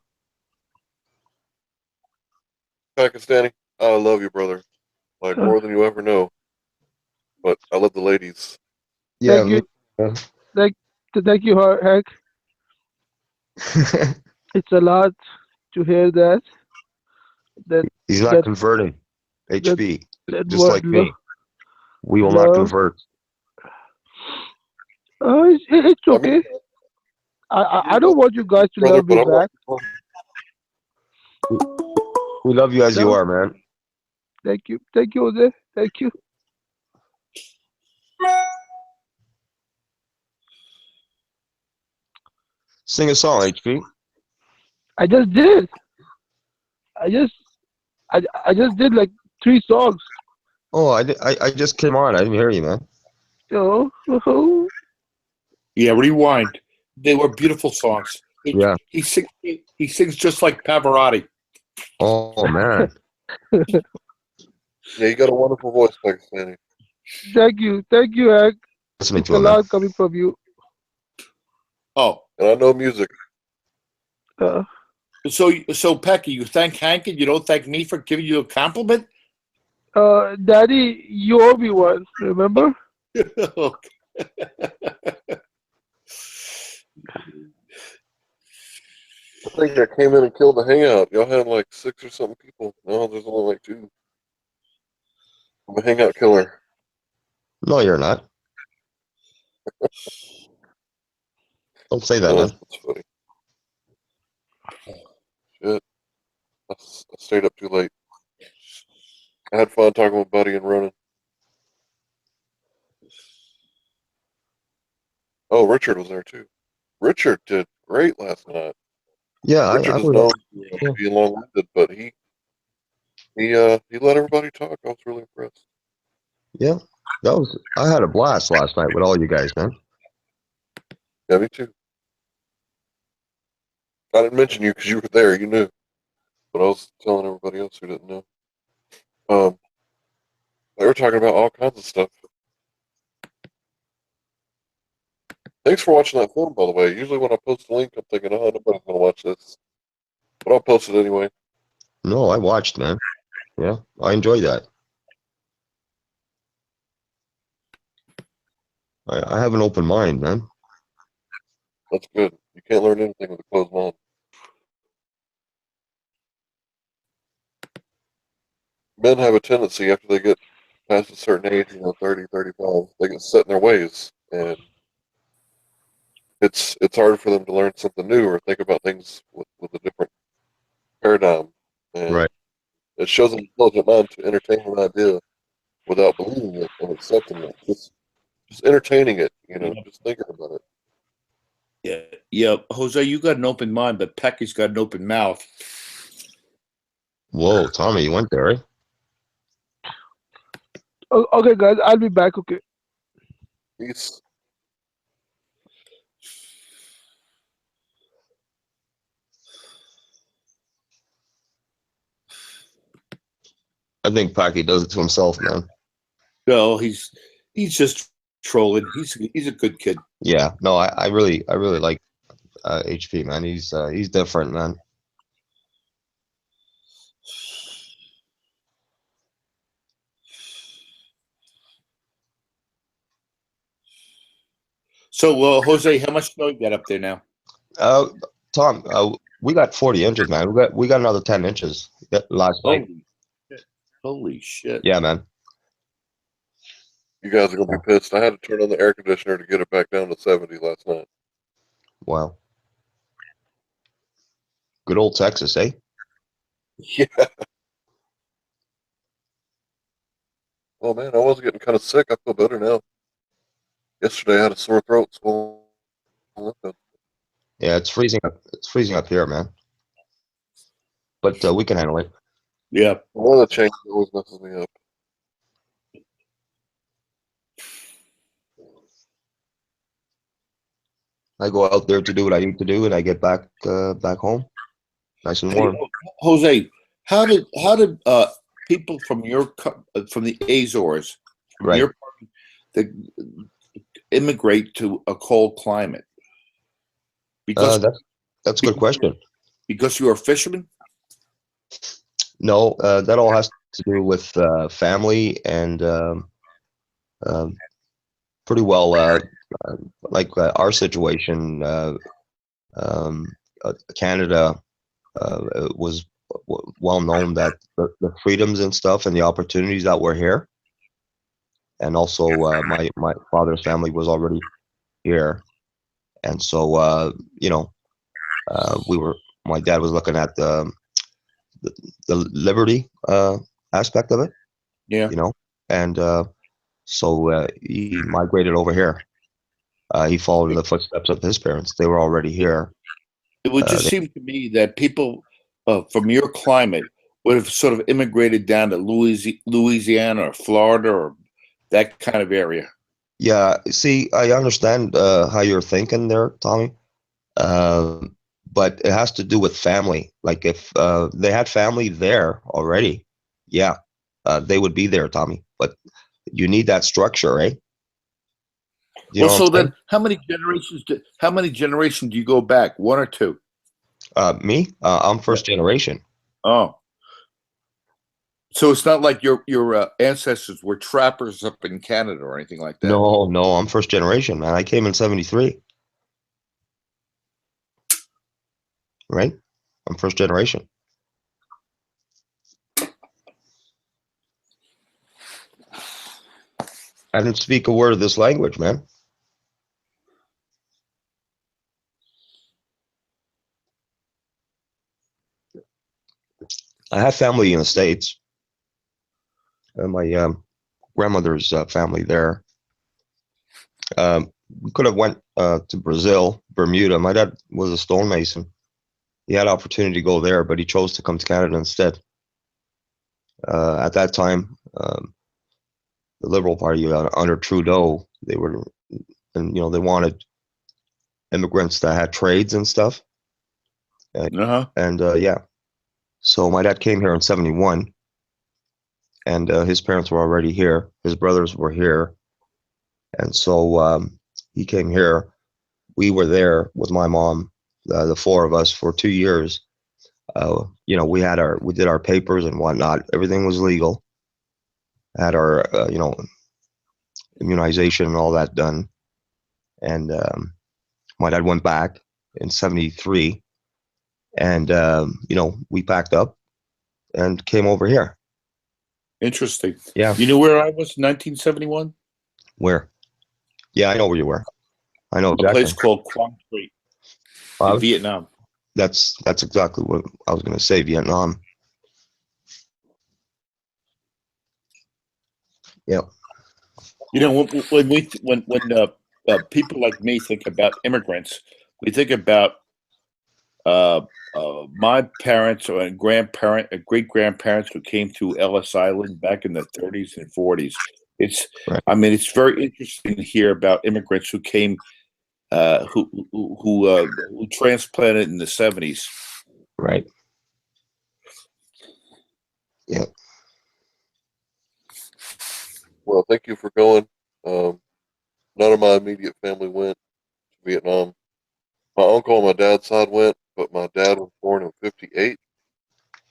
Speaker 3: Pakistani, I love you, brother. Like
Speaker 1: Uh,
Speaker 3: more than you ever know. But I love the ladies.
Speaker 4: Yeah,
Speaker 1: Thank
Speaker 4: me.
Speaker 1: you, thank you, Hank. It's a lot to hear that. That
Speaker 4: He's not
Speaker 1: that
Speaker 4: converting.
Speaker 1: that
Speaker 4: HP,
Speaker 1: that
Speaker 4: just
Speaker 1: word
Speaker 4: like me. We will not
Speaker 1: love.
Speaker 4: convert.
Speaker 1: It's
Speaker 3: I mean,
Speaker 1: okay. I don't want you guys to
Speaker 3: brother,
Speaker 1: love me
Speaker 3: but I'm
Speaker 1: back.
Speaker 3: not.
Speaker 4: We love you as you
Speaker 1: No,
Speaker 4: are, man.
Speaker 1: thank you, Jose. Thank you.
Speaker 4: Sing a song, HP.
Speaker 1: I just did. I just I just did like 3 songs.
Speaker 4: Oh, I just came on. I didn't hear you, man.
Speaker 1: Oh,
Speaker 5: Yeah, rewind. They were beautiful songs.
Speaker 4: Yeah.
Speaker 5: He sings just like Pavarotti.
Speaker 4: Oh, man.
Speaker 3: Yeah, you got a wonderful voice, Pakistani.
Speaker 1: thank you, Hank.
Speaker 4: Listening
Speaker 1: It's
Speaker 4: to
Speaker 1: a
Speaker 4: him, man.
Speaker 1: lot coming from you.
Speaker 5: Oh,
Speaker 3: And I know music.
Speaker 1: Uh,
Speaker 5: so Pecky, you thank Hank and you don't thank me for giving you a compliment?
Speaker 1: Daddy, you owe me one. Remember?
Speaker 5: Okay.
Speaker 3: I think I came in and killed the hangout. Y'all had like 6 or something people. No, there's only like 2. I'm a hangout killer.
Speaker 4: No, you're not. Don't say that,
Speaker 3: No,
Speaker 4: man.
Speaker 3: that's funny. Shit. I stayed up too late. I had fun talking with Buddy and Ronan. Oh, Richard was there too. Richard did great last night.
Speaker 4: Yeah,
Speaker 3: Richard
Speaker 4: I
Speaker 3: is
Speaker 4: was.
Speaker 3: known to be long-winded, but he let everybody talk. I was really impressed.
Speaker 4: Yeah, I had a blast last night with all you guys, man.
Speaker 3: Yeah, me too. I didn't mention you because you were there. You knew, but I was telling everybody else who didn't know. They were talking about all kinds of stuff. Thanks for watching that film, by the way. Usually when I post a link, I'm thinking, oh, nobody's gonna watch this, but I'll post it anyway.
Speaker 4: No, I watched, man. Yeah, I enjoyed that. I have an open mind, man.
Speaker 3: That's good. You can't learn anything with a closed mind. Men have a tendency after they get past a certain age, 30, 35, they get set in their ways, and it's hard for them to learn something new or think about things with a different paradigm. And
Speaker 4: Right.
Speaker 3: it shows an intelligent mind to entertain an idea without believing it and accepting it. Just entertaining it, just thinking about it.
Speaker 5: Yeah, Jose, you got an open mind, but Pecky's got an open mouth.
Speaker 4: Whoa, Tommy, you went there, eh?
Speaker 1: Okay, guys, I'll be back. Okay.
Speaker 3: Peace.
Speaker 4: I think Packy does it to himself, man.
Speaker 5: No, he's just trolling. He's a good kid.
Speaker 4: Yeah, no, I really like HP, man. He's different, man.
Speaker 5: So, Jose, how much snow you got up there now?
Speaker 4: Uh, Tom, we got 40 inches, man. We got another 10 inches last night.
Speaker 5: Holy shit! Holy shit!
Speaker 4: Yeah, man.
Speaker 3: You guys are gonna be pissed. I had to turn on the air conditioner to get it back down to 70 last night.
Speaker 4: Wow. Good old Texas, eh?
Speaker 3: Yeah. Oh man, I was getting kind of sick. I feel better now. Yesterday I had a sore throat, swollen lip.
Speaker 4: Yeah, it's freezing up. It's freezing up here, man. But we can handle it.
Speaker 5: Yeah.
Speaker 3: The weather change always messes me up.
Speaker 4: I go out there to do what I need to do, and I get back back home, nice and
Speaker 5: Hey,
Speaker 4: warm.
Speaker 5: Jose, how did people from from the Azores, from
Speaker 4: Right.
Speaker 5: your part, that immigrate to a cold climate? Because
Speaker 4: That's a good question.
Speaker 5: because you are a fisherman?
Speaker 4: No, that all has to do with family and pretty well like our situation. Canada it was well known that the freedoms and stuff and the opportunities that were here, and also my father's family was already here, and so you know we were my dad was looking at the liberty aspect of it,
Speaker 5: Yeah.
Speaker 4: you know, and so he migrated over here. He followed in the footsteps of his parents. They were already here.
Speaker 5: It would just
Speaker 4: They,
Speaker 5: seem to me that people from your climate would have sort of immigrated down to Louisiana or Florida or that kind of area.
Speaker 4: yeah, see, I understand how you're thinking there, Tommy. But it has to do with family. Like if they had family there already, yeah, they would be there, Tommy. But you need that structure, eh? You
Speaker 5: Well,
Speaker 4: know what
Speaker 5: so
Speaker 4: I'm saying?
Speaker 5: then, how many generations do you go back? One or two?
Speaker 4: Me, I'm
Speaker 5: Yeah.
Speaker 4: first generation.
Speaker 5: Oh, so it's not like your ancestors were trappers up in Canada or anything like that.
Speaker 4: No, no, I'm first generation, man. I came in '73, right? I'm first generation. I didn't speak a word of this language, man. I have family in the States. My grandmother's family there. We could have went to Brazil, Bermuda. My dad was a stonemason. He had opportunity to go there, but he chose to come to Canada instead. At that time, the Liberal Party under Trudeau, they were, and they wanted immigrants that had trades and stuff. And yeah, so my dad came here in '71, and his parents were already here. His brothers were here, and so he came here. We were there with my mom, the four of us, for 2 years. We did our papers and whatnot. Everything was legal. Had our immunization and all that done. And my dad went back in '73, and we packed up and came over here.
Speaker 5: Interesting.
Speaker 4: Yeah.
Speaker 5: You know where I was in 1971?
Speaker 4: Where? Yeah, I know where you were. I know
Speaker 5: A
Speaker 4: exactly.
Speaker 5: place called Quang Tri in Vietnam.
Speaker 4: That's exactly what I was going to say. Vietnam. Yeah.
Speaker 5: When people like me think about immigrants, we think about my parents or great grandparents who came to Ellis Island back in the 30s and 40s.
Speaker 4: Right.
Speaker 5: It's very interesting to hear about immigrants who came, who transplanted in the 70s.
Speaker 4: Right. Yeah.
Speaker 3: Well, thank you for going. None of my immediate family went to Vietnam. My uncle on my dad's side went, but my dad was born in '58,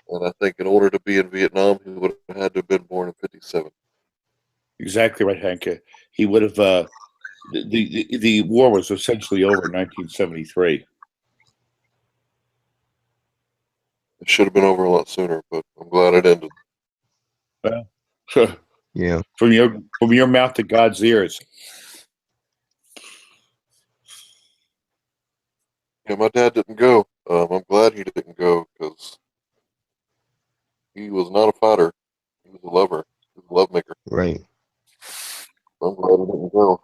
Speaker 3: and I think in order to be in Vietnam, he would have had to have been born in '57.
Speaker 5: Exactly right, Hank. He would have. The war was essentially over in 1973.
Speaker 3: It should have been over a lot sooner, but I'm glad it ended.
Speaker 5: Well,
Speaker 4: Yeah.
Speaker 5: from your mouth to God's ears.
Speaker 3: Yeah, my dad didn't go. I'm glad he didn't go because he was not a fighter. He was a lover. He was a lovemaker.
Speaker 4: Right.
Speaker 3: I'm glad he didn't go.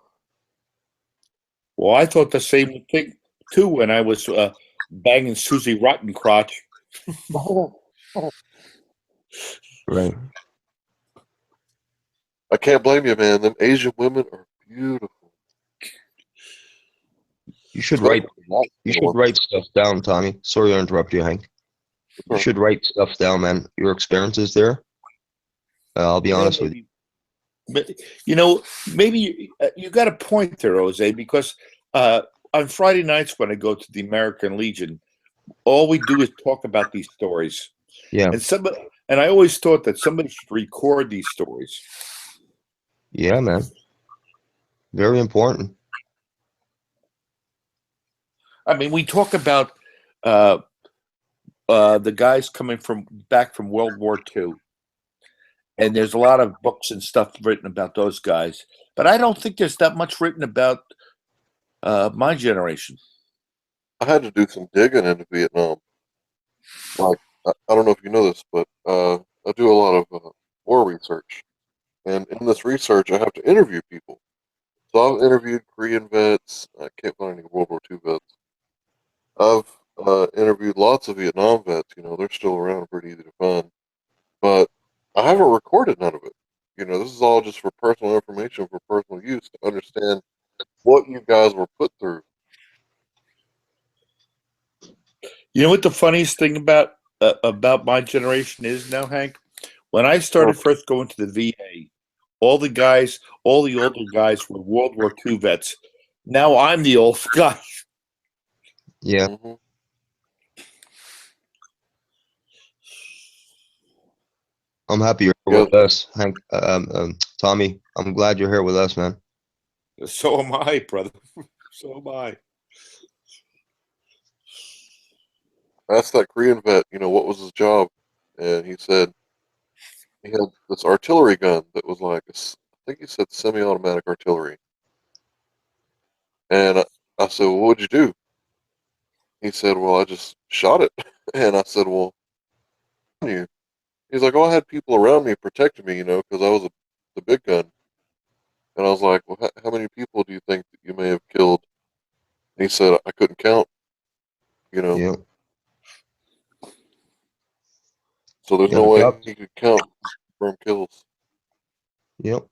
Speaker 5: Well, I thought the same thing too when I was banging Susie Rottencrotch.
Speaker 4: Right.
Speaker 3: I can't blame you, man. Them Asian women are beautiful.
Speaker 4: You should
Speaker 3: Especially
Speaker 4: write.
Speaker 3: the white
Speaker 4: You should
Speaker 3: ones.
Speaker 4: write stuff down, Tommy. Sorry to interrupt you, Hank. You
Speaker 3: Sorry.
Speaker 4: should write stuff down, man. Your experiences there. I'll be honest with you.
Speaker 5: But, maybe you got a point there, Jose, because on Friday nights when I go to the American Legion, all we do is talk about these stories.
Speaker 4: Yeah.
Speaker 5: And I always thought that somebody should record these stories.
Speaker 4: Yeah, man. Very important.
Speaker 5: I mean, we talk about the guys coming back from World War II, and there's a lot of books and stuff written about those guys, but I don't think there's that much written about my generation.
Speaker 3: I had to do some digging into Vietnam. Like, I don't know if you know this, but I do a lot of war research. And in this research, I have to interview people. So I've interviewed Korean vets. I can't find any World War II vets. I've interviewed lots of Vietnam vets. You know, they're still around, pretty easy to find. But I haven't recorded none of it. You know, this is all just for personal information, for personal use, to understand what you guys were put through.
Speaker 5: You know what the funniest thing about my generation is now, Hank? When I started first going to the VA, all the older guys were World War II vets. Now I'm the old guy.
Speaker 4: Yeah.
Speaker 3: Mm-hmm.
Speaker 4: I'm happy you're here with us, Hank. Tommy, I'm glad you're here with us, man.
Speaker 5: So am I, brother. So am I.
Speaker 3: I asked that Korean vet, you know, what was his job, and he said he had this artillery gun that was like, I think he said semi-automatic artillery. And I said, well, what'd you do? He said, well, I just shot it. And I said, well, you? He's like, oh, I had people around me protecting me, you know, because I was the big gun. And I was like, well, how many people do you think that you may have killed? And he said, I couldn't count, you know.
Speaker 4: Yeah.
Speaker 3: So there's
Speaker 4: Yeah,
Speaker 3: no
Speaker 4: the
Speaker 3: way
Speaker 4: job.
Speaker 3: he could count confirmed kills.
Speaker 4: Yep.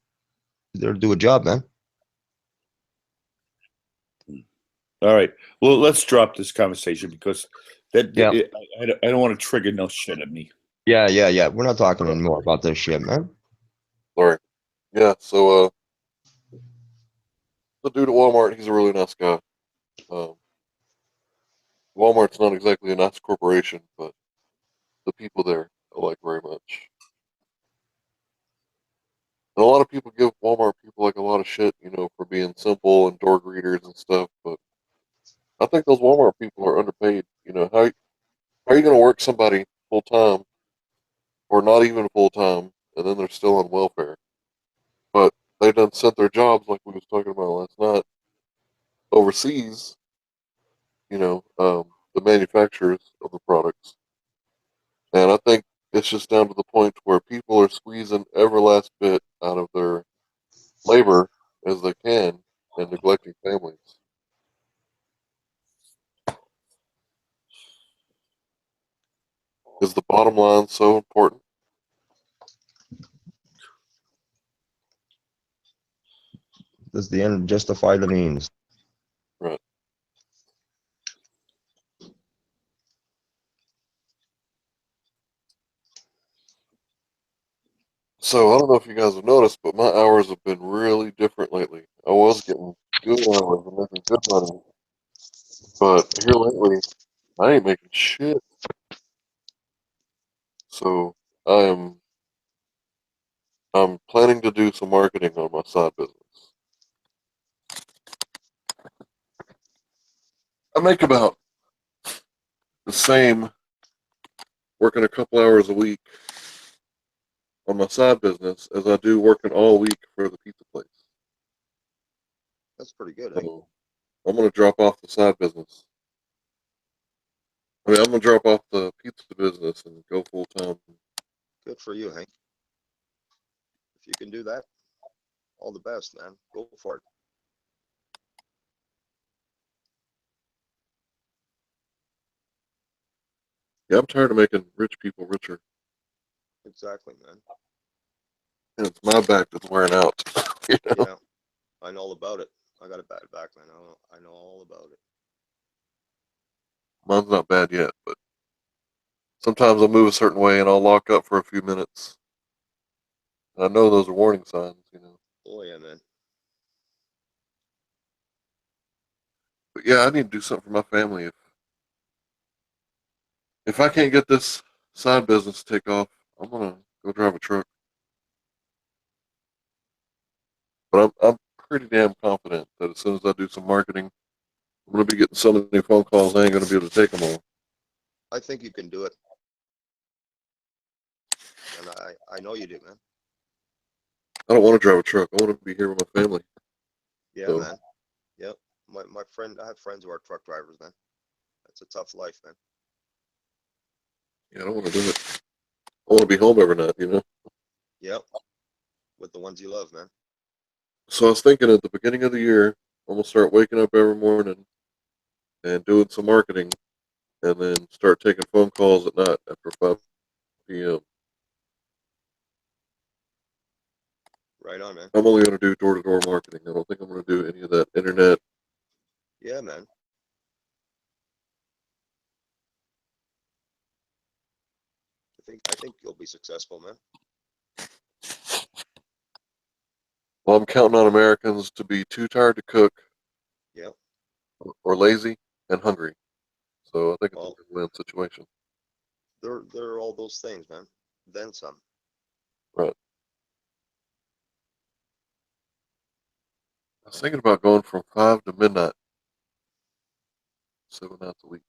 Speaker 4: There to do a job, man.
Speaker 5: All right. Well, let's drop this conversation because
Speaker 4: Yeah.
Speaker 5: I don't want to trigger no shit at me.
Speaker 4: Yeah. We're not talking anymore about this shit, man.
Speaker 3: Sorry. Yeah, so the dude at Walmart, he's a really nice guy. Walmart's not exactly a nice corporation, but the people there I like very much. And a lot of people give Walmart people like a lot of shit, you know, for being simple and door greeters and stuff, but I think those Walmart people are underpaid. You know, how are you going to work somebody full time or not even full time, and then they're still on welfare? But they done sent their jobs, like we was talking about last night, overseas. You know, the manufacturers of the products, and I think it's just down to the point where people are squeezing every last bit out of their labor as they can and neglecting families. Is the bottom line so important?
Speaker 4: Does the end justify the means?
Speaker 3: Right. So I don't know if you guys have noticed, but my hours have been really different lately. I was getting good hours and making good money, but here lately, I ain't making shit. So I am I'm planning to do some marketing on my side business. I make about the same working a couple hours a week on my side business as I do working all week for the pizza place.
Speaker 4: That's pretty good, eh?
Speaker 3: So I'm gonna drop off the side business. I mean, I'm gonna drop off the pizza business and go full time.
Speaker 4: Good for you, Hank. If you can do that, all the best, man. Go for it.
Speaker 3: Yeah, I'm tired of making rich people richer,
Speaker 4: Exactly, man.
Speaker 3: and it's my back that's wearing out. You know,
Speaker 4: Yeah, I know all about it. I got a bad back, man. I know all about it.
Speaker 3: mine's not bad yet, but sometimes I'll move a certain way and I'll lock up for a few minutes. And I know those are warning signs, you know.
Speaker 4: Oh yeah, man.
Speaker 3: But yeah, I need to do something for my family. If I can't get this side business to take off, I'm gonna go drive a truck. But I'm pretty damn confident that as soon as I do some marketing, I'm gonna be getting so many phone calls. I ain't gonna be able to take them all.
Speaker 4: I think you can do it, and I know you do, man.
Speaker 3: I don't want to drive a truck. I want to be here with my family.
Speaker 4: Yeah,
Speaker 3: So
Speaker 4: man. Yep. My friend, I have friends who are truck drivers, man. That's a tough life, man.
Speaker 3: yeah, I don't want to do it. I want to be home every night, you know.
Speaker 4: Yep. With the ones you love, man.
Speaker 3: So I was thinking at the beginning of the year, I'm gonna start waking up every morning and doing some marketing, and then start taking phone calls at night after 5 p.m.
Speaker 4: Right on, man.
Speaker 3: I'm only gonna do door-to-door marketing. I don't think I'm gonna do any of that internet.
Speaker 4: Yeah, man. I think you'll be successful, man.
Speaker 3: Well, I'm counting on Americans to be too tired to cook
Speaker 4: Yep.
Speaker 3: or lazy and hungry. So I think it's a
Speaker 4: Well,
Speaker 3: win-win situation.
Speaker 4: they're all those things, man. Then some.
Speaker 3: Right. I was thinking about going from 5 to midnight, 7 nights a week.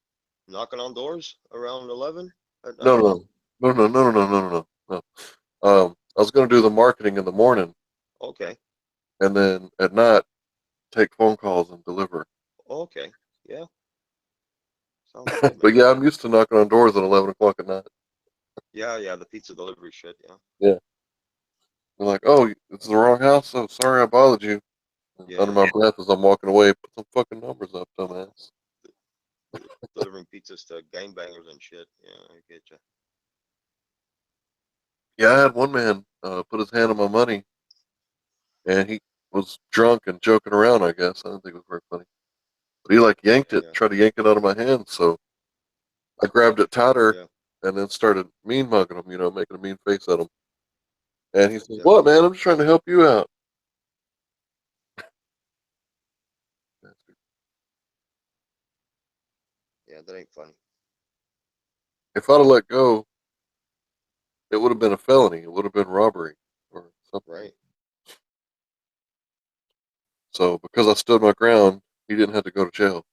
Speaker 4: Knocking on doors around 11 at
Speaker 3: No,
Speaker 4: night.
Speaker 3: no, no, no, no, no, no, no, no, no. I was going to do the marketing in the morning,
Speaker 4: Okay.
Speaker 3: and then at night take phone calls and deliver.
Speaker 4: Okay. Yeah. Sounds good,
Speaker 3: But
Speaker 4: man.
Speaker 3: yeah, I'm used to knocking on doors at 11 o'clock at night.
Speaker 4: Yeah, yeah. The pizza delivery shit. Yeah.
Speaker 3: Yeah, they're like, "Oh, it's the wrong house. So sorry, I bothered you." And under
Speaker 4: Yeah.
Speaker 3: my breath, as I'm walking away, put some fucking numbers up, dumbass.
Speaker 4: Delivering pizzas to gangbangers and shit. Yeah, I get you.
Speaker 3: Yeah, I had one man put his hand on my money, and he was drunk and joking around. I guess I didn't think it was very funny, but he like yanked it,
Speaker 4: Yeah.
Speaker 3: tried to yank it out of my hand. So I grabbed it tighter
Speaker 4: Yeah.
Speaker 3: and then started mean mugging him, you know, making a mean face at him. And he said,
Speaker 4: Yeah.
Speaker 3: "What, man? I'm just trying to help you out."
Speaker 4: Yeah. That ain't funny.
Speaker 3: If I'd have let go, it would have been a felony. It would have been robbery or something.
Speaker 4: Right.
Speaker 3: So because I stood my ground, he didn't have to go to jail.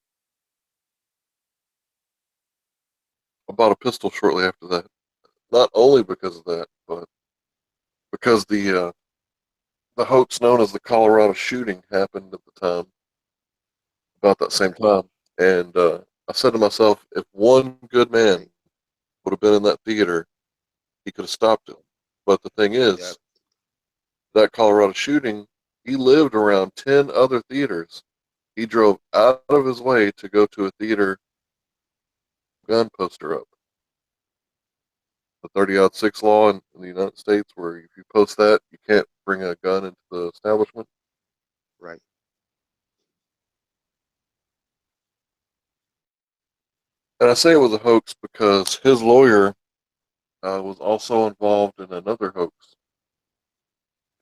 Speaker 3: I bought a pistol shortly after that. Not only because of that, but because the hoax known as the Colorado shooting happened at the time, about that same time. And I said to myself, if one good man
Speaker 4: Right.
Speaker 3: would have been in that theater, he could have stopped it. But the thing
Speaker 4: Yeah.
Speaker 3: is, that Colorado shooting, he lived around 10 other theaters. He drove out of his way to go to a theater, gun poster up. The 30-06 law in the United States, where if you post that, you can't bring a gun into the establishment.
Speaker 4: Right.
Speaker 3: And I say it was a hoax because his lawyer was also involved in another hoax.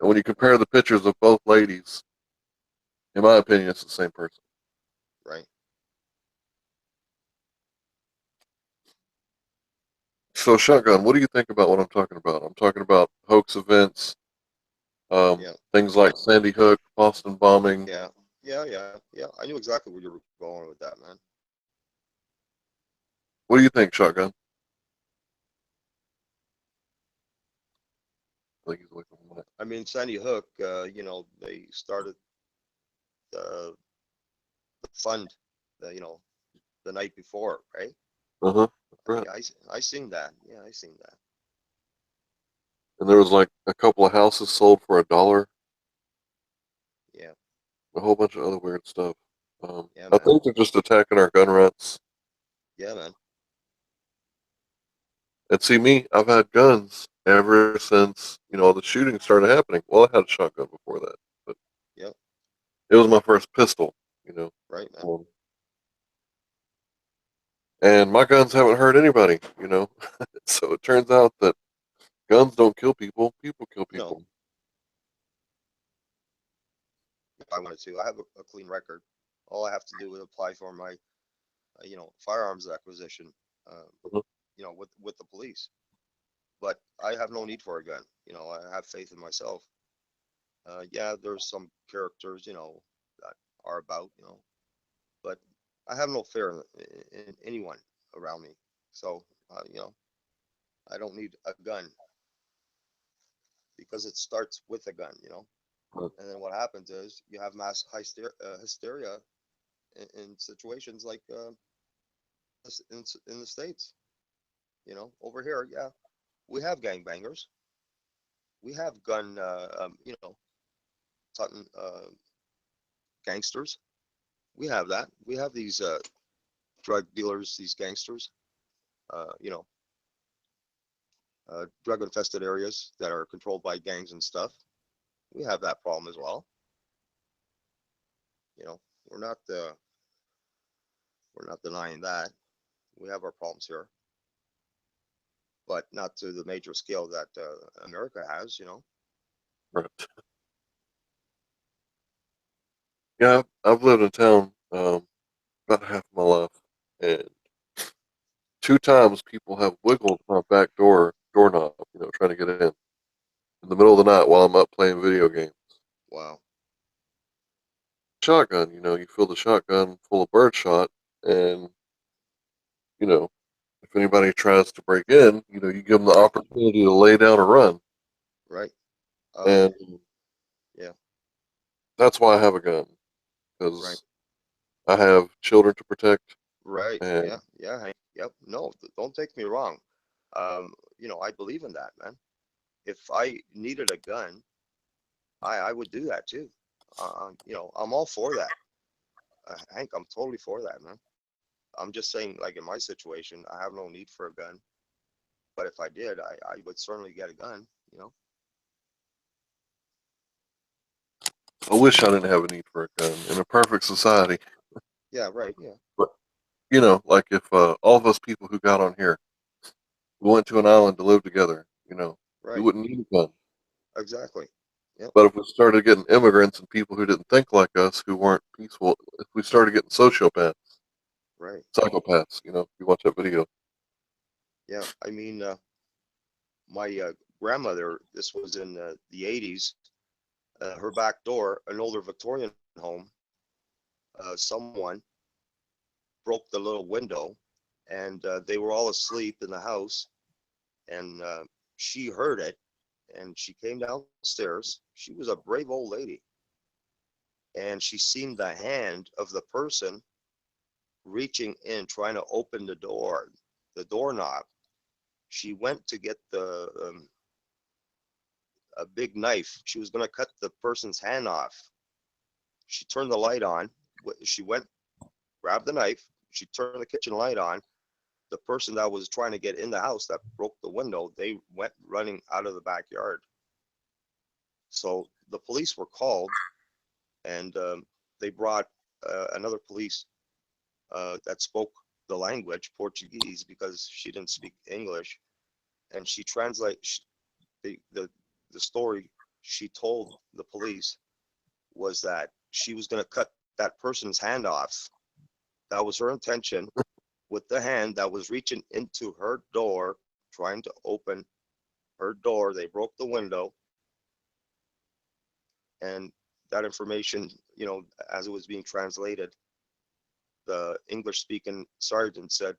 Speaker 3: And when you compare the pictures of both ladies, In my opinion, it's the same person.
Speaker 4: Right.
Speaker 3: So, Shotgun, what do you think about what I'm talking about? I'm talking about hoax events,
Speaker 4: Yeah.
Speaker 3: things like Sandy Hook, Boston bombing.
Speaker 4: Yeah. Yeah. I knew exactly where you were going with that, man.
Speaker 3: What do you think, Shotgun? I think he's away from the mic.
Speaker 4: I mean, Sandy Hook, they started the fund, the night before, right?
Speaker 3: Uh-huh. That's right.
Speaker 4: Yeah, I seen that. Yeah, I seen that.
Speaker 3: And there was like a couple of houses sold for $1,
Speaker 4: Yeah.
Speaker 3: a whole bunch of other weird stuff.
Speaker 4: Yeah,
Speaker 3: I
Speaker 4: man.
Speaker 3: think they're just attacking our gun rights.
Speaker 4: Yeah, man.
Speaker 3: And see me, I've had guns ever since, all the shooting started happening. Well, I had a shotgun before that, but
Speaker 4: Yep.
Speaker 3: it was my first pistol,
Speaker 4: Right, man.
Speaker 3: um, and my guns haven't hurt anybody. So it turns out that guns don't kill people, people kill
Speaker 4: No,
Speaker 3: people.
Speaker 4: if I wanted to, I have a clean record. All I have to do is apply for my, firearms acquisition,
Speaker 3: Mhm.
Speaker 4: with the police. But I have no need for a gun. I have faith in myself. Yeah, there's some characters, that are about, but I have no fear in anyone around me. So, I don't need a gun because it starts with a gun.
Speaker 3: But
Speaker 4: And then what happens is you have mass hysteria in situations like in the States. Over here, yeah, we have gangbangers. We have gun, talking, gangsters. We have that. We have these drug dealers, these gangsters, uh, you know, drug infested areas that are controlled by gangs and stuff. We have that problem as well. You know, we're not we're not denying that. We have our problems here, but not to the major scale that America has.
Speaker 3: right. Yeah, I've lived in town about half my life, and 2 times people have wiggled my back doorknob, trying to get in the middle of the night while I'm up playing video games.
Speaker 4: Wow.
Speaker 3: Shotgun, you fill the shotgun full of birdshot, and you know, if anybody tries to break in, you give them the opportunity to lay down or run,
Speaker 4: Right.
Speaker 3: and
Speaker 4: Yeah.
Speaker 3: that's why I have a gun,
Speaker 4: Right.
Speaker 3: because I have children to protect,
Speaker 4: Right.
Speaker 3: and
Speaker 4: Yeah. Yeah. Yep. No, don't take me wrong. I believe in that, man. If I needed a gun, I would do that too. I'm all for that. Hank, I'm totally for that, man. I'm just saying, like in my situation, I have no need for a gun. But if I did, I would certainly get a gun.
Speaker 3: I wish I didn't have a need for a gun in a perfect society.
Speaker 4: Yeah, right. Yeah,
Speaker 3: But like if all of us people who got on here, we went to an island to live together, we
Speaker 4: right.
Speaker 3: wouldn't need a gun.
Speaker 4: Exactly. Yep,
Speaker 3: But if we started getting immigrants and people who didn't think like us, who weren't peaceful, if we started getting sociopaths,
Speaker 4: right.
Speaker 3: psychopaths, if you watch that video.
Speaker 4: Yeah. I mean, my grandmother, this was in the 80s, her back door, an older Victorian home, someone broke the little window and they were all asleep in the house and she heard it and she came downstairs. She was a brave old lady and she seen the hand of the person reaching in trying to open the doorknob. She went to get a big knife. She was going to cut the person's hand off. She turned the light on. She went, grabbed the knife. She turned the kitchen light on. The person that was trying to get in the house that broke the window, they went running out of the backyard. So the police were called and they brought another police that spoke the language, Portuguese, because she didn't speak English. And she translates the story she told the police was that she was going to cut that person's hand off. That was her intention, with the hand that was reaching into her door, trying to open her door. They broke the window. And that information, as it was being translated, the English speaking sergeant said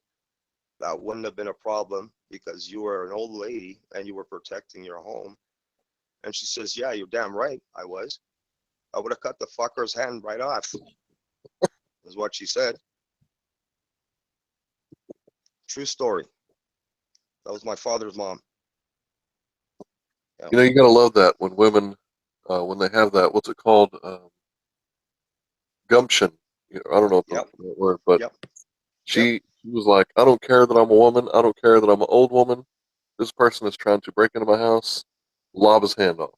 Speaker 4: that wouldn't have been a problem because you were an old lady and you were protecting your home. And she says, yeah, you're damn right, I was. I would have cut the fucker's hand right off, is what she said. True story. That was my father's mom. Yeah.
Speaker 3: You gotta love that when women, when they have that, what's it called? Gumption. I don't know if
Speaker 4: Yep.
Speaker 3: that's the right word, but
Speaker 4: Yep.
Speaker 3: she was like, I don't care that I'm a woman. I don't care that I'm an old woman. This person is trying to break into my house, lob his hand off.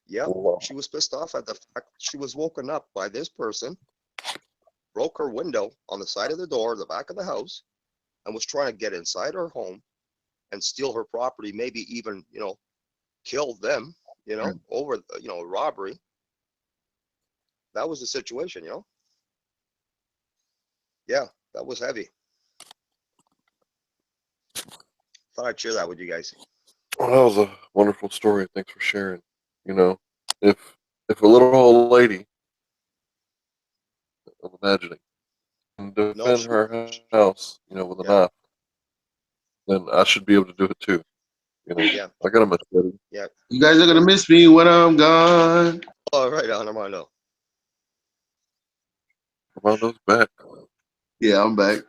Speaker 4: Yep.
Speaker 3: Wow.
Speaker 4: She was pissed off at the fact she was woken up by this person, broke her window on the side of the door, the back of the house, and was trying to get inside her home and steal her property, maybe even, kill them, over, robbery. That was the situation, Yeah, that was heavy. Thought I'd share that with you guys.
Speaker 3: Well, that was a wonderful story. Thanks for sharing. If a little old lady, I'm imagining, can
Speaker 4: No,
Speaker 3: defend her house, with a
Speaker 4: yeah,
Speaker 3: knife, then I should be able to do it too.
Speaker 4: yeah,
Speaker 3: I got a machete.
Speaker 4: yeah.
Speaker 2: You guys are gonna miss me when I'm gone.
Speaker 4: Oh, right on, Armando.
Speaker 3: Armando's back.
Speaker 2: Yeah, I'm back.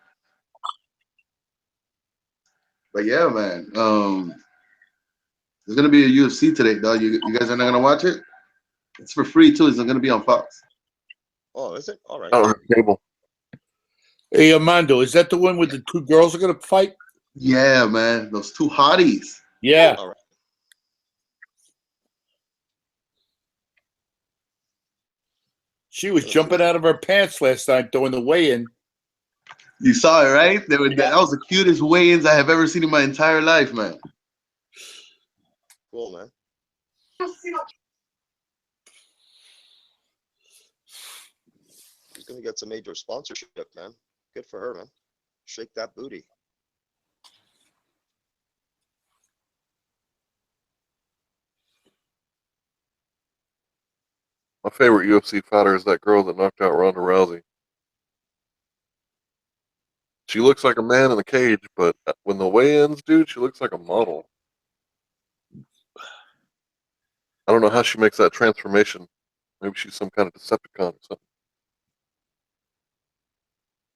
Speaker 2: But yeah, man. There's gonna be a UFC today, dog. You guys are not gonna watch it? It's for free too. It's gonna be on Fox.
Speaker 4: Oh, is it? All right.
Speaker 3: I don't have cable.
Speaker 5: Hey, Armando, is that the one with the two girls are going to fight?
Speaker 2: Yeah, man. Those two hotties.
Speaker 5: Yeah.
Speaker 4: All right.
Speaker 5: She was jumping out of her pants last night during the weigh-in.
Speaker 2: You saw it, right?
Speaker 5: Yeah.
Speaker 2: That was the cutest weigh-ins I have ever seen in my entire life, man.
Speaker 4: Cool, man. She's gonna get some major sponsorship, man. Good for her, man. Shake that booty.
Speaker 3: My favorite UFC fighter is that girl that knocked out Ronda Rousey. She looks like a man in the cage, but when the weigh-ins, dude, she looks like a model. I don't know how she makes that transformation. Maybe she's some kind of Decepticon or something.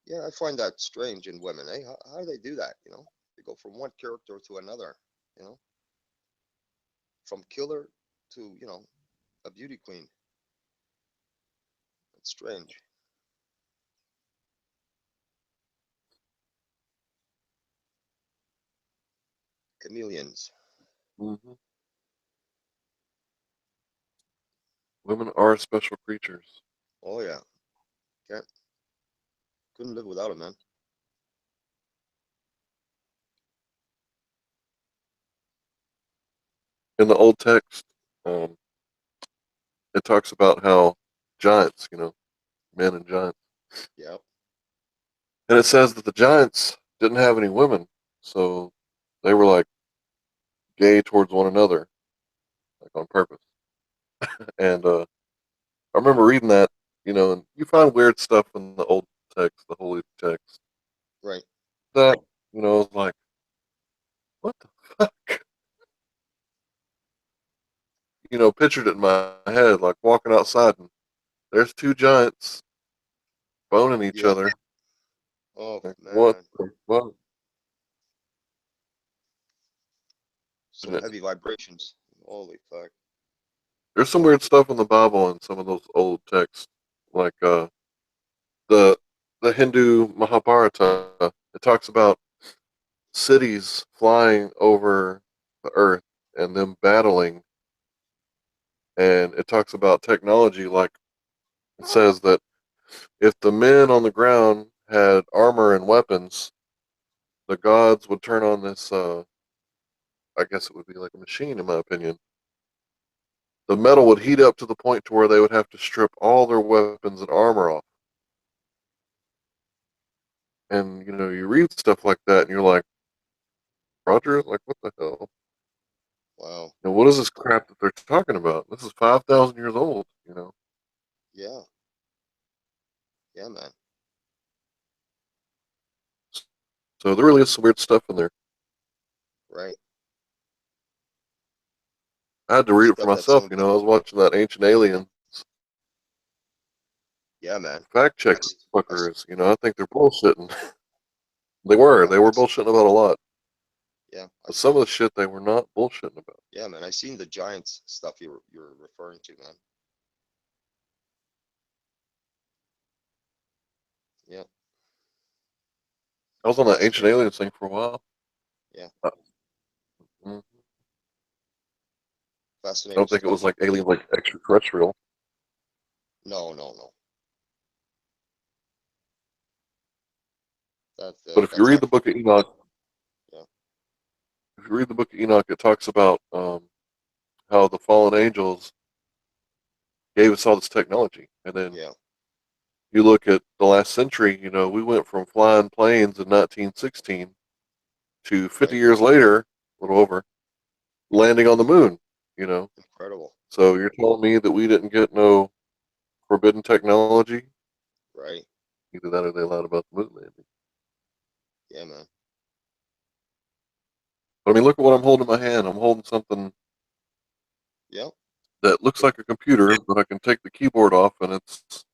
Speaker 4: Yeah, I find that strange in women, eh? How do they do that? They go from one character to another, from killer to, a beauty queen. It's strange. Chameleons.
Speaker 3: Hmm. Women are special creatures.
Speaker 4: Oh yeah. Can't couldn't live without it, man.
Speaker 3: In the old text, it talks about how giants, men and giants.
Speaker 4: Yep.
Speaker 3: And it says that the giants didn't have any women, so they were like gay towards one another, like on purpose. And I remember reading that, and you find weird stuff in the old text, the holy text.
Speaker 4: Right.
Speaker 3: That, is like, what the fuck? Pictured it in my head, like walking outside and there's two giants boning each
Speaker 4: Yep.
Speaker 3: other.
Speaker 4: Oh
Speaker 3: Like, what
Speaker 4: man.
Speaker 3: the fuck?
Speaker 4: Some heavy vibrations. Holy fuck.
Speaker 3: There's some weird stuff in the Bible and some of those old texts, like the Hindu Mahabharata. It talks about cities flying over the earth and them battling, and it talks about technology. Like it says that if the men on the ground had armor and weapons, the gods would turn on this. I guess it would be like a machine, in my opinion. the metal would heat up to the point to where they would have to strip all their weapons and armor off. And, you know, you read stuff like that and you're like, Roger, like, what the hell?
Speaker 4: Wow.
Speaker 3: And what is this crap that they're talking about? This is 5,000 years old, you know?
Speaker 4: Yeah. Yeah, man.
Speaker 3: So there really is some weird stuff in there.
Speaker 4: Right.
Speaker 3: I had to read it for
Speaker 4: Stuff that
Speaker 3: myself,
Speaker 4: some
Speaker 3: you know. I was watching that Ancient Aliens.
Speaker 4: Yeah, man.
Speaker 3: Fact check
Speaker 4: I,
Speaker 3: these fuckers, you know. I think they're bullshitting. They were bullshitting about a lot.
Speaker 4: yeah.
Speaker 3: But some of the shit they were not bullshitting about.
Speaker 4: Yeah, man. I seen the Giants stuff you're referring to, man. Yeah.
Speaker 3: I was on that Ancient Aliens thing for a while.
Speaker 4: Yeah.
Speaker 3: I
Speaker 4: Fascinating
Speaker 3: don't think
Speaker 4: stuff.
Speaker 3: it was like aliens, like extraterrestrial.
Speaker 4: No.
Speaker 3: But if you
Speaker 4: That's
Speaker 3: read the Book of Enoch,
Speaker 4: yeah.
Speaker 3: if you read the Book of Enoch, it talks about how the fallen angels gave us all this technology, and then
Speaker 4: Yeah.
Speaker 3: you look at the last century. You know, we went from flying planes in 1916 to 50
Speaker 4: Right.
Speaker 3: years later, a little over, landing on the moon. You know,
Speaker 4: Incredible.
Speaker 3: so you're telling me that we didn't get no forbidden technology?
Speaker 4: Right.
Speaker 3: Either that or they lied about the moon landing.
Speaker 4: Yeah, man.
Speaker 3: But I mean, look at what I'm holding in my hand. I'm holding something
Speaker 4: Yeah.
Speaker 3: that looks like a computer, but I can take the keyboard off, and it's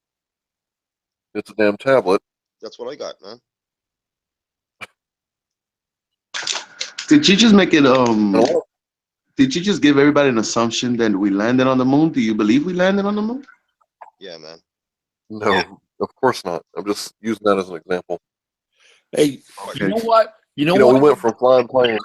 Speaker 3: a damn tablet.
Speaker 4: That's what I got, man.
Speaker 2: Did you just make it?
Speaker 3: And a lot
Speaker 2: Did you just give everybody an assumption that we landed on the moon? Do you believe we landed on the moon?
Speaker 4: Yeah, man.
Speaker 3: no, of course not. I'm just using that as an example.
Speaker 5: Hey, you
Speaker 2: Okay.
Speaker 5: know what? You know
Speaker 3: You know,
Speaker 5: why,
Speaker 3: we went from flying planes.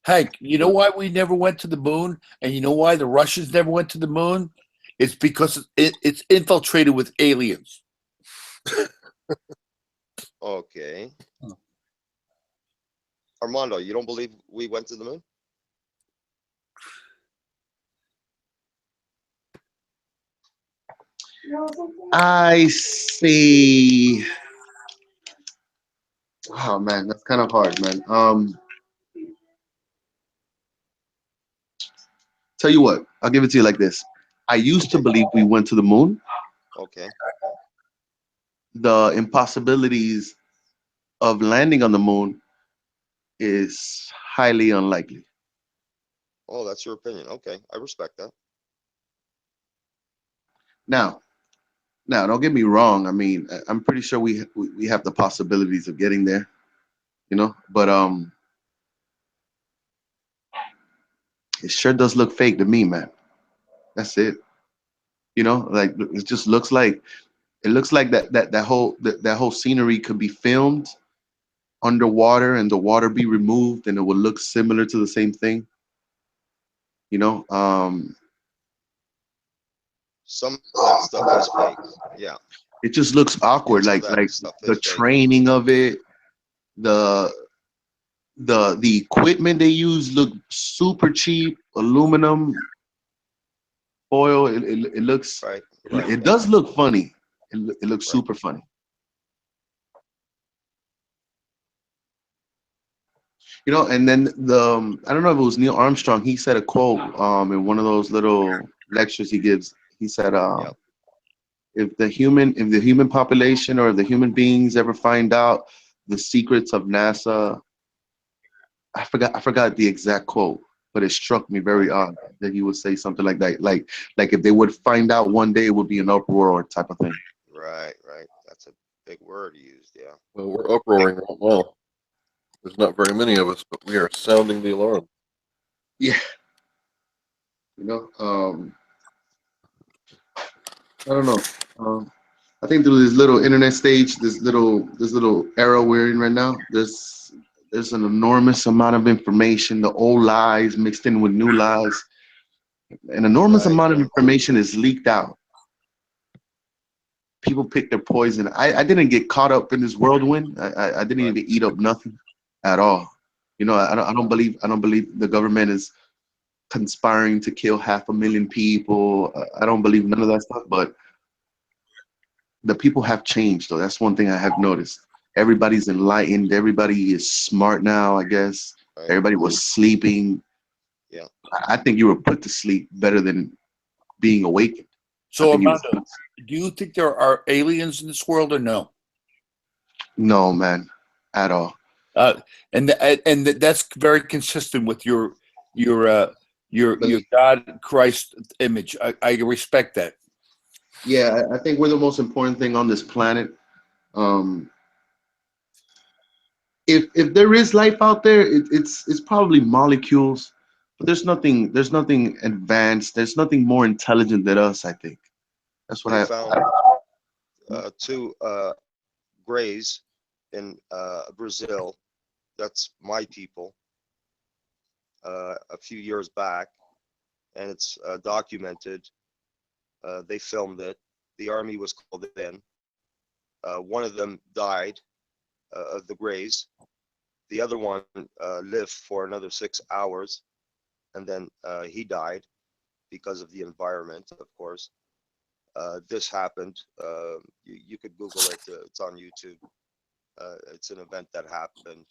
Speaker 5: Hank? You know why we never went to the moon, and you know why the Russians never went to the moon? It's because it's infiltrated with aliens.
Speaker 4: Okay. Armando, you don't believe we went to the moon?
Speaker 2: I see. Oh man, that's kind of hard, man. Tell you what, I'll give it to you like this. I used to believe we went to the moon.
Speaker 4: Okay.
Speaker 2: The impossibilities of landing on the moon is highly unlikely.
Speaker 4: Oh, that's your opinion. Okay. I respect that.
Speaker 2: Now, don't get me wrong. I mean, I'm pretty sure we have the possibilities of getting there, you know. But it sure does look fake to me, man. That's it. You know, like it just looks like that whole scenery could be filmed underwater and the water be removed and it would look similar to the same thing. You know,
Speaker 4: Some of that stuff is fake. Yeah.
Speaker 2: it just looks
Speaker 4: Yeah,
Speaker 2: awkward.
Speaker 4: some of
Speaker 2: Like
Speaker 4: that stuff
Speaker 2: the
Speaker 4: is fake.
Speaker 2: training of it, the the equipment they use look super cheap, aluminum foil. It looks
Speaker 4: Right.
Speaker 2: it does look funny. It looks
Speaker 4: Right.
Speaker 2: super funny. You know, and then I don't know if it was Neil Armstrong. He said a quote in one of those little lectures he gives. He said,
Speaker 4: Yep.
Speaker 2: if the human population or if the human beings ever find out the secrets of NASA, I forgot the exact quote, but it struck me very odd that he would say something like that. Like if they would find out one day, it would be an uproar type of thing.
Speaker 4: Right. Right. That's a big word used. Yeah.
Speaker 3: Well, we're uproaring right now. There's not very many of us, but we are sounding the alarm.
Speaker 2: Yeah. You know, I don't know. I think through this little internet stage, this little era we're in right now, there's an enormous amount of information, the old lies mixed in with new lies. An enormous
Speaker 4: Right.
Speaker 2: amount of information is leaked out. People pick their poison. I didn't get caught up in this whirlwind. I didn't
Speaker 4: Right.
Speaker 2: even eat up nothing at all. You know, I don't believe the government is conspiring to kill 500,000 people. I don't believe none of that stuff, but the people have changed, though. That's one thing I have noticed. Everybody's enlightened. Everybody is smart now, I guess.
Speaker 4: Right.
Speaker 2: Everybody was sleeping.
Speaker 4: Yeah.
Speaker 2: I think you were put to sleep better than being awakened.
Speaker 5: So,
Speaker 2: I think
Speaker 5: Armando, do you think there are aliens in this world or no?
Speaker 2: no, man, at all.
Speaker 5: And that's very consistent with your
Speaker 2: Belief.
Speaker 5: God Christ image. I respect that.
Speaker 2: Yeah, I think we're the most important thing on this planet. Um, if there is life out there, it's probably molecules, but there's nothing advanced. There's nothing more intelligent than us. I think that's what
Speaker 4: They
Speaker 2: I.
Speaker 4: found two grays in Brazil. That's my people. A few years back, and it's documented. They filmed it. The army was called in. One of them died of the grays. The other one lived for another 6 hours, and then he died because of the environment, of course. This happened. You could Google it. It's on YouTube. It's an event that happened.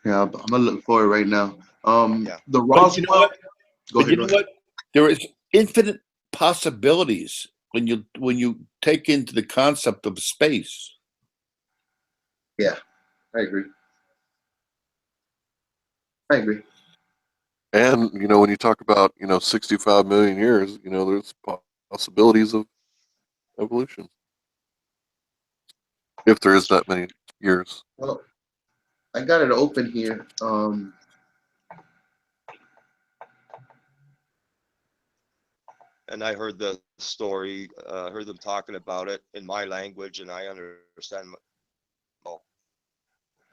Speaker 2: Yeah, I'm gonna look for it right now.
Speaker 4: Yeah.
Speaker 2: The
Speaker 5: But you know
Speaker 2: Roswell.
Speaker 5: what?
Speaker 2: Go
Speaker 5: But you
Speaker 2: ahead.
Speaker 5: know what? There is infinite possibilities when you take into the concept of space.
Speaker 2: Yeah, I agree. I agree.
Speaker 3: And when you talk about 65 million years, there's possibilities of evolution if there is that many years.
Speaker 2: Well, I got it open here.
Speaker 4: And I heard the story, heard them talking about it in my language, and I understand. Well,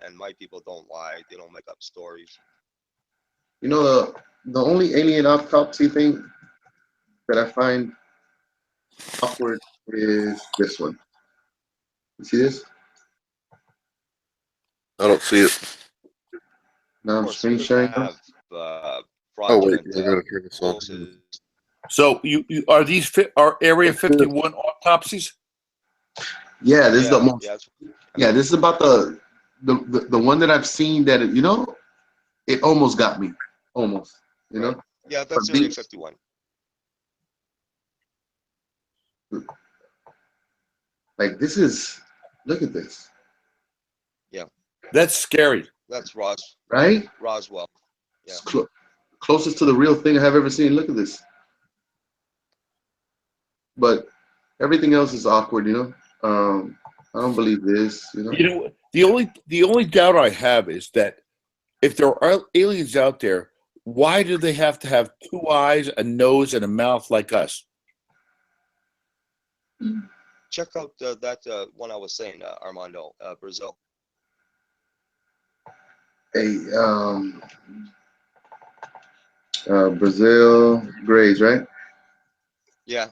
Speaker 4: and my people don't lie; they don't make up stories.
Speaker 2: You know, the only alien autopsy thing that I find awkward is this one. You see this?
Speaker 3: I don't see it.
Speaker 2: Now
Speaker 4: Of
Speaker 2: I'm
Speaker 4: course,
Speaker 2: screen
Speaker 4: they're gonna
Speaker 2: sharing.
Speaker 4: have
Speaker 3: Oh wait,
Speaker 4: fraudulent
Speaker 3: I gotta turn this on.
Speaker 4: sources.
Speaker 5: So you are these are Area 51 autopsies?
Speaker 2: Yeah, this is the
Speaker 4: Yeah,
Speaker 2: most.
Speaker 4: yeah,
Speaker 2: Yeah, this is about the one that I've seen that it almost got me, almost.
Speaker 4: right. Yeah,
Speaker 2: But
Speaker 4: that's Area 51.
Speaker 2: like this is. Look at this,
Speaker 4: Yeah,
Speaker 5: That's scary.
Speaker 4: that's
Speaker 2: right?
Speaker 4: Roswell. Yeah,
Speaker 2: It's closest to the real thing I have ever seen. Look at this. But everything else is awkward. I don't believe this.
Speaker 5: You know, the only doubt I have is that if there are aliens out there, why do they have to have two eyes, a nose, and a mouth like us?
Speaker 4: check out that one I was saying, Armando, Brazil.
Speaker 2: Hey, Brazil Grays, right?
Speaker 4: Yeah,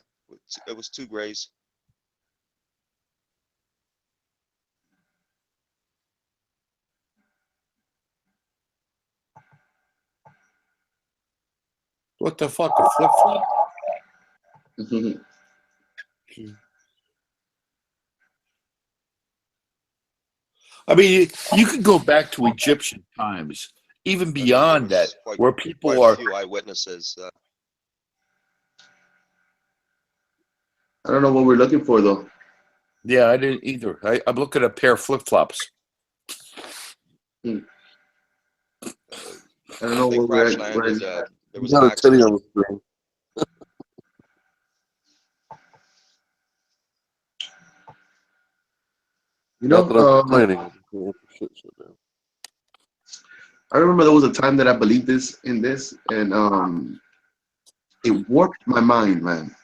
Speaker 4: it was two grays.
Speaker 5: What the fuck, a flip flop? I mean, you could go back to Egyptian times, even
Speaker 4: And there
Speaker 5: beyond that,
Speaker 4: was quite
Speaker 5: where
Speaker 4: quite
Speaker 5: people
Speaker 4: a
Speaker 5: are.
Speaker 4: few eyewitnesses.
Speaker 2: I don't know what we're looking for though.
Speaker 5: Yeah, I didn't either. I'm looking at a pair of flip flops.
Speaker 2: I don't know
Speaker 4: They
Speaker 2: where we're
Speaker 4: crash
Speaker 2: at.
Speaker 4: landed. There
Speaker 3: You
Speaker 4: was an
Speaker 3: got a titty
Speaker 4: accident.
Speaker 3: on the screen. Not that I'm complaining. Shit down.
Speaker 2: I remember there was a time that I believed in this, and it warped my mind, man.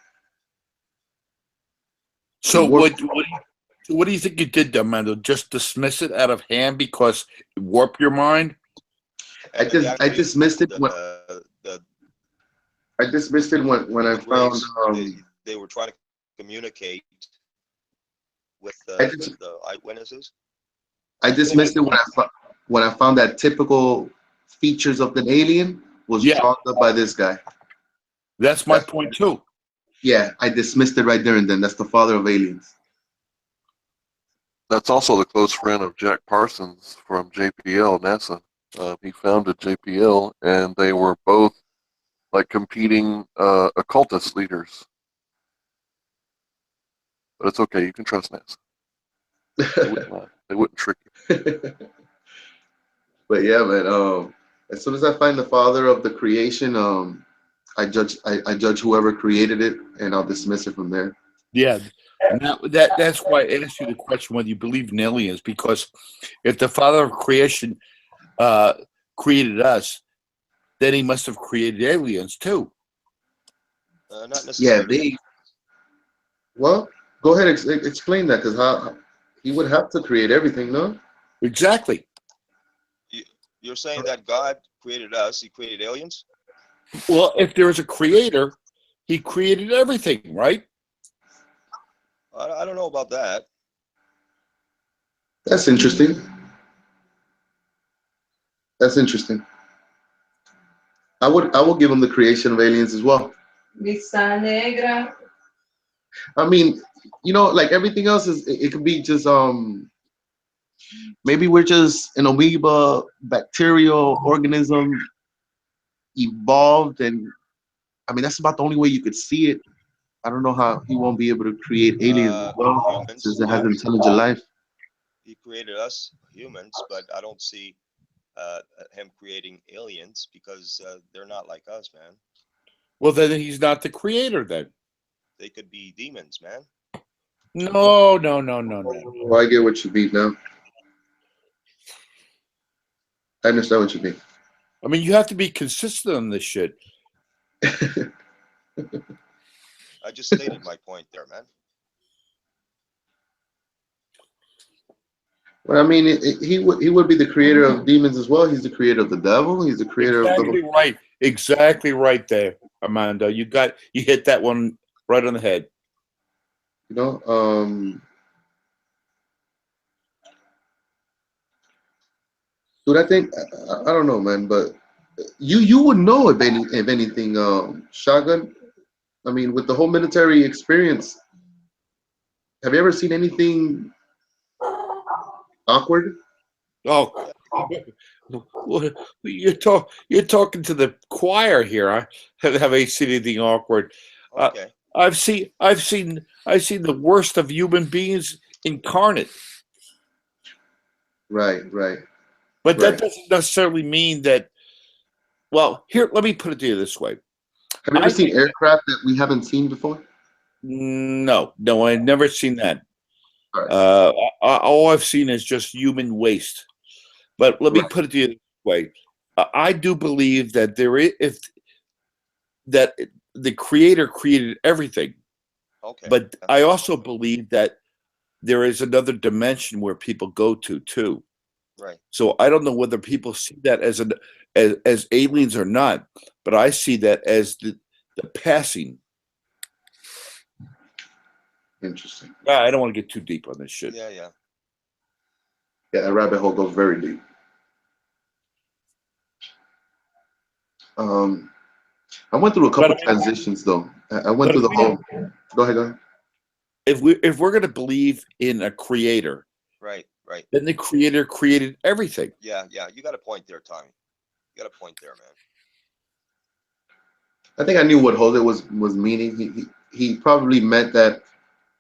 Speaker 5: So
Speaker 2: Warped.
Speaker 5: what do you think you did, Armando? Just dismiss it out of hand because it warped your mind?
Speaker 2: I
Speaker 4: And
Speaker 2: just I
Speaker 4: actually,
Speaker 2: dismissed it when
Speaker 4: the
Speaker 2: I dismissed it when I found
Speaker 4: grays, they were trying to communicate with
Speaker 2: I just
Speaker 4: the eyewitnesses.
Speaker 2: I dismissed it when I found that typical features of the alien was
Speaker 5: Yeah.
Speaker 2: chalked up by this guy.
Speaker 5: That's my point too.
Speaker 2: Yeah, I dismissed it right there and then. That's the father of aliens.
Speaker 3: That's also the close friend of Jack Parsons from JPL, NASA. He founded JPL, and they were both like competing occultist leaders. But it's okay, you can trust NASA. They wouldn't lie. They wouldn't trick you.
Speaker 2: But yeah, man. As soon as I find the father of the creation, I judge whoever created it, and I'll dismiss it from there.
Speaker 5: Yeah. Now that's why I asked you the question whether you believe in aliens, because if the father of creation created us, then he must have created aliens too.
Speaker 4: Not
Speaker 2: Yeah,
Speaker 4: necessarily.
Speaker 2: well, go ahead, explain that, because how he would have to create everything, no?
Speaker 5: Exactly.
Speaker 4: You're saying that God created us, he created aliens?
Speaker 5: Well, if there is a creator, he created everything, right?
Speaker 4: I don't know about that.
Speaker 2: That's interesting. That's interesting. I would give him the creation of aliens as well.
Speaker 6: Vista negra.
Speaker 2: I mean, like everything else it could be just maybe we're just an amoeba bacterial organism evolved, and I mean that's about the only way you could see it. I don't know how he won't be able to create aliens as well,
Speaker 4: Humans,
Speaker 2: since it has
Speaker 4: yeah.
Speaker 2: intelligent life.
Speaker 4: He created us, humans, but I don't see him creating aliens because they're not like us, man.
Speaker 5: Well, then he's not the creator then.
Speaker 4: They could be demons, man.
Speaker 5: No.
Speaker 2: Well, I get what you mean now. I understand what you mean.
Speaker 5: I mean, you have to be consistent on this shit.
Speaker 4: I just stated my point there, man.
Speaker 2: Well, I mean, he would be the creator of demons as well. He's the creator of the devil. He's the creator of
Speaker 5: Exactly
Speaker 2: the.
Speaker 5: right. Exactly right there, Armando. You hit that one right on the head.
Speaker 2: Dude, I think I don't know, man, but you would know if anything, Shotgun. I mean, with the whole military experience, have you ever seen anything awkward?
Speaker 5: Oh, you're talking to the choir here. I haven't seen anything awkward.
Speaker 4: Okay.
Speaker 5: I've seen the worst of human beings incarnate.
Speaker 2: Right.
Speaker 5: But that
Speaker 2: Right.
Speaker 5: doesn't necessarily mean that. Well, here, let me put it to you this way.
Speaker 2: Have you ever seen aircraft that we haven't seen before?
Speaker 5: No, I've never seen that.
Speaker 2: All right.
Speaker 5: All I've seen is just human waste. But let me put it to you this way. I do believe that that the creator created everything.
Speaker 4: Okay.
Speaker 5: But I also believe that there is another dimension where people go to too.
Speaker 4: Right.
Speaker 5: So I don't know whether people see that as aliens or not, but I see that as the passing.
Speaker 2: Interesting.
Speaker 5: I don't want to get too deep on this shit.
Speaker 4: Yeah.
Speaker 2: Yeah, that rabbit hole goes very deep. I went through a couple transitions though. I went through the whole. Go ahead.
Speaker 5: If we're going to believe in a creator,
Speaker 4: Right.
Speaker 5: then the creator created everything.
Speaker 4: Yeah. You got a point there, Tommy. You got a point there, man.
Speaker 2: I think I knew what Jose was meaning. He probably meant that.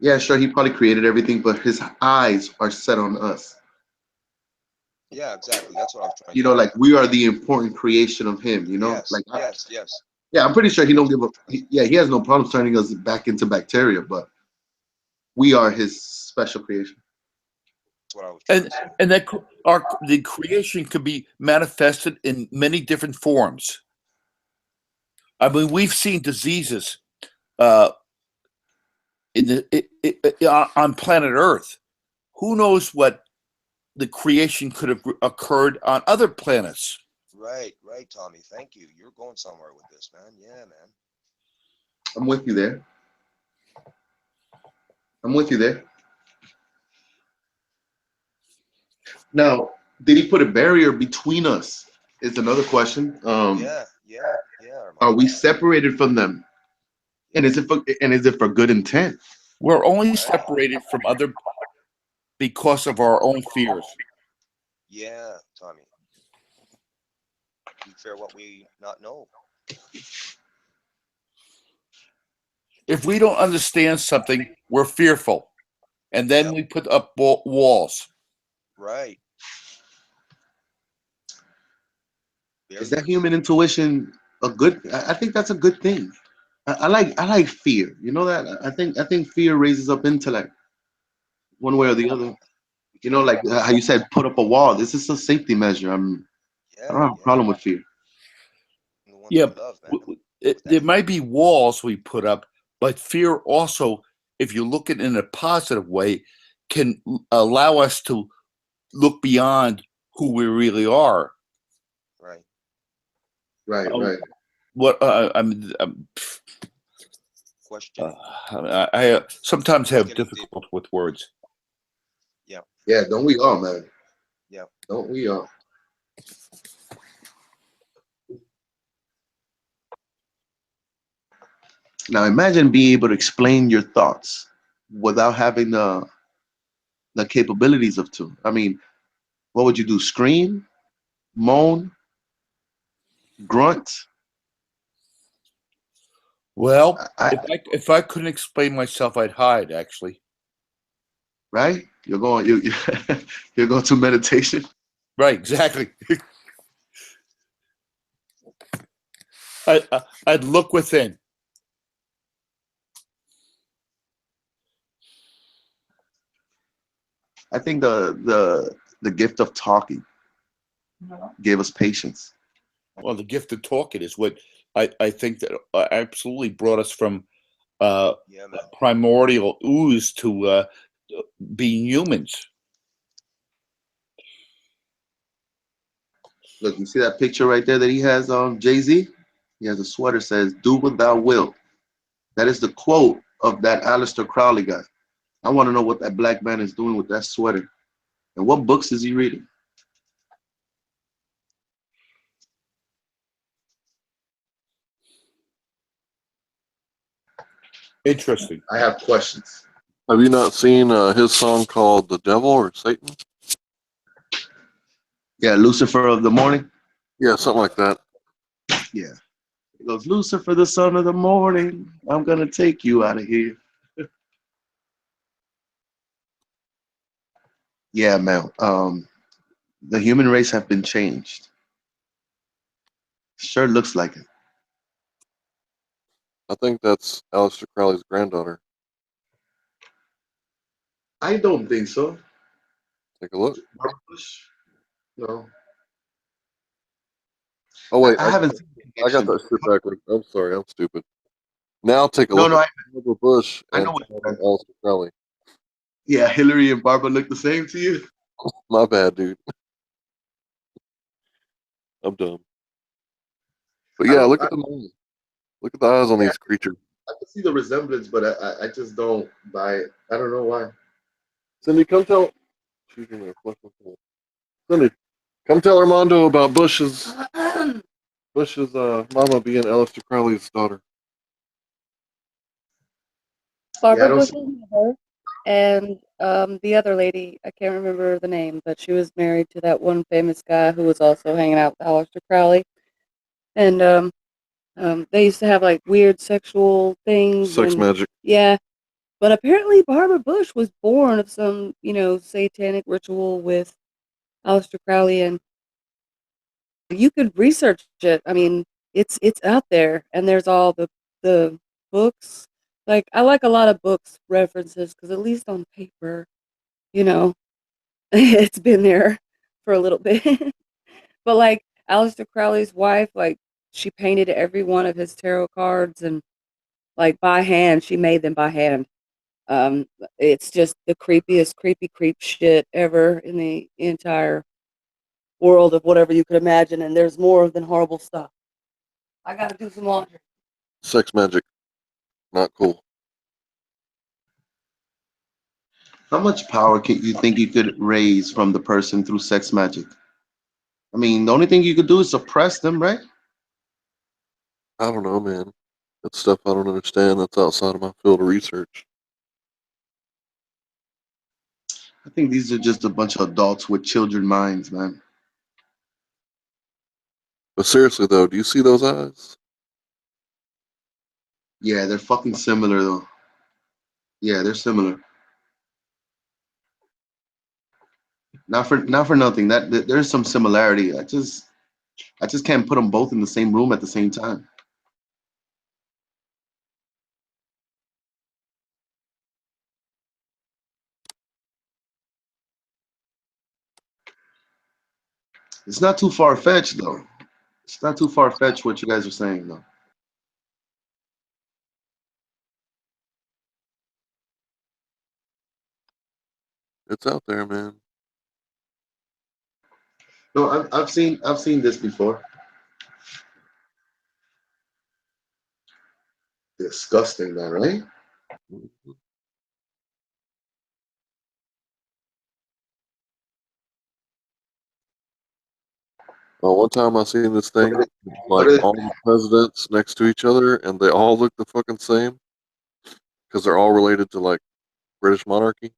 Speaker 2: Yeah, sure. He probably created everything, but his eyes are set on us.
Speaker 4: Yeah, exactly. That's what I was trying to
Speaker 2: Like we are the important creation of him.
Speaker 4: Yes,
Speaker 2: like
Speaker 4: yes.
Speaker 2: Yeah, I'm pretty sure he don't give a. He has no problem turning us back into bacteria, but we are his special creation.
Speaker 4: That's what I was trying to say.
Speaker 5: And that the creation could be manifested in many different forms. I mean, we've seen diseases on planet Earth. Who knows what the creation could have occurred on other planets?
Speaker 4: Right, Tommy. Thank you. You're going somewhere with this, man. Yeah, man.
Speaker 2: I'm with you there. Now, did he put a barrier between us? Is another question.
Speaker 4: Yeah. Yeah, yeah,
Speaker 2: Are
Speaker 4: Armando.
Speaker 2: we separated from them? And is it for good intent?
Speaker 5: We're only
Speaker 4: Right.
Speaker 5: separated from other because of our own fears.
Speaker 4: Yeah, Tommy. We fear what we not know.
Speaker 5: If we don't understand something, we're fearful, and then
Speaker 4: Yep.
Speaker 5: we put up walls.
Speaker 4: Right.
Speaker 2: Is
Speaker 4: Very
Speaker 2: that
Speaker 4: true.
Speaker 2: human intuition a good? I think that's a good thing. I like fear. You know that I think fear raises up intellect one way or the other. You know, like how you said, put up a wall. This is a safety measure. I
Speaker 4: Yeah,
Speaker 2: don't have a
Speaker 4: yeah.
Speaker 2: problem with fear.
Speaker 4: And the ones
Speaker 5: Yeah,
Speaker 4: we love, man.
Speaker 5: there
Speaker 4: Protecting them.
Speaker 5: might be walls we put up, but fear also, if you look at it in a positive way, can allow us to look beyond who we really are.
Speaker 4: Right.
Speaker 2: Right,
Speaker 5: Um,
Speaker 2: right.
Speaker 5: what I'm
Speaker 4: Question.
Speaker 5: I sometimes
Speaker 4: Let's
Speaker 5: have
Speaker 4: get into
Speaker 5: difficult with words.
Speaker 4: yeah,
Speaker 2: Yeah, don't we all, man?
Speaker 4: yeah.
Speaker 2: Don't we all? Now imagine being able to explain your thoughts without having the capabilities of to. I mean, what would you do? Scream, moan, grunt?
Speaker 5: Well,
Speaker 2: I
Speaker 5: if I couldn't explain myself, I'd hide. Actually,
Speaker 2: right? You're going to meditation.
Speaker 5: right? Exactly. I'd look within.
Speaker 2: I think the gift of talking gave us patience.
Speaker 5: Well, the gift of talking is what I think that absolutely brought us from uh,
Speaker 4: Yeah, man.
Speaker 5: primordial ooze to being humans.
Speaker 2: Look, you see that picture right there that he has on Jay-Z? He has a sweater says, "Do what thou wilt." That is the quote of that Aleister Crowley guy. I want to know what that black man is doing with that sweater. And what books is he reading?
Speaker 5: Interesting.
Speaker 2: I have questions.
Speaker 3: Have you not seen his song called "The Devil" or "Satan"?
Speaker 2: Yeah, Lucifer of the morning.
Speaker 3: Yeah, something like that.
Speaker 2: Yeah. He goes, Lucifer, the son of the morning. I'm gonna take you out of here. Yeah, man. The human race have been changed. Sure looks like it.
Speaker 3: I think that's Aleister Crowley's granddaughter.
Speaker 2: I don't think so.
Speaker 3: Take a look.
Speaker 2: Barbara Bush? No.
Speaker 3: Oh
Speaker 2: I,
Speaker 3: wait,
Speaker 2: I haven't seen the
Speaker 3: I got
Speaker 2: connection.
Speaker 3: that shit backwards. I'm sorry, I'm stupid. Now take a
Speaker 2: No,
Speaker 3: look
Speaker 2: no,
Speaker 3: at
Speaker 2: I,
Speaker 3: Barbara Bush
Speaker 2: I know
Speaker 3: and
Speaker 2: what
Speaker 3: tell
Speaker 2: you
Speaker 3: me
Speaker 2: meant.
Speaker 3: Aleister Crowley.
Speaker 2: Yeah, Hillary and Barbara look the same to you.
Speaker 3: My bad, dude. I'm dumb. But
Speaker 2: I
Speaker 3: yeah,
Speaker 2: don't.
Speaker 3: look at the nose. Look at the eyes on
Speaker 2: Yeah,
Speaker 3: these creatures.
Speaker 2: I can see the resemblance, but I just don't buy it. I don't know why.
Speaker 3: Cindy, come tell. She's gonna flush my pool. Cindy, come tell Armando about Bush's mama being Aleister Crowley's daughter.
Speaker 2: Yeah, I
Speaker 7: Barbara
Speaker 2: don't see.
Speaker 7: Bush's mother and the other lady, I can't remember the name, but she was married to that one famous guy who was also hanging out with Aleister Crowley. And they used to have like weird sexual things
Speaker 3: Sex
Speaker 7: and
Speaker 3: magic.
Speaker 7: yeah. But apparently Barbara Bush was born of some, satanic ritual with Aleister Crowley and you could research it. I mean, it's out there and there's all the books. Like I like a lot of books references because at least on paper, you know, it's been there for a little bit. But like Aleister Crowley's wife, like she painted every one of his tarot cards and like by hand, she made them by hand. Um, it's just the creepiest creepy creep shit ever in the entire world of whatever you could imagine, and there's more than horrible stuff. I gotta do some laundry.
Speaker 3: Sex magic. Not cool.
Speaker 2: How much power can you think you could raise from the person through sex magic? I mean, the only thing you could do is suppress them, right?
Speaker 3: I don't know, man. That's stuff I don't understand. That's outside of my field of research.
Speaker 2: I think these are just a bunch of adults with children minds, man.
Speaker 3: But seriously, though, do you see those eyes?
Speaker 2: Yeah, they're fucking similar though. Yeah, they're similar. Not for nothing. There's some similarity. I just can't put them both in the same room at the same time. It's not too far fetched though. It's not too far fetched what you guys are saying though.
Speaker 3: It's out there, man.
Speaker 2: No, I've seen this before. Disgusting, man, right?
Speaker 3: Mhm. One time I seen this
Speaker 2: What
Speaker 3: thing,
Speaker 2: are they, what
Speaker 3: like
Speaker 2: are
Speaker 3: all the presidents next to each other, and they all look the fucking same because they're all related to like British monarchy.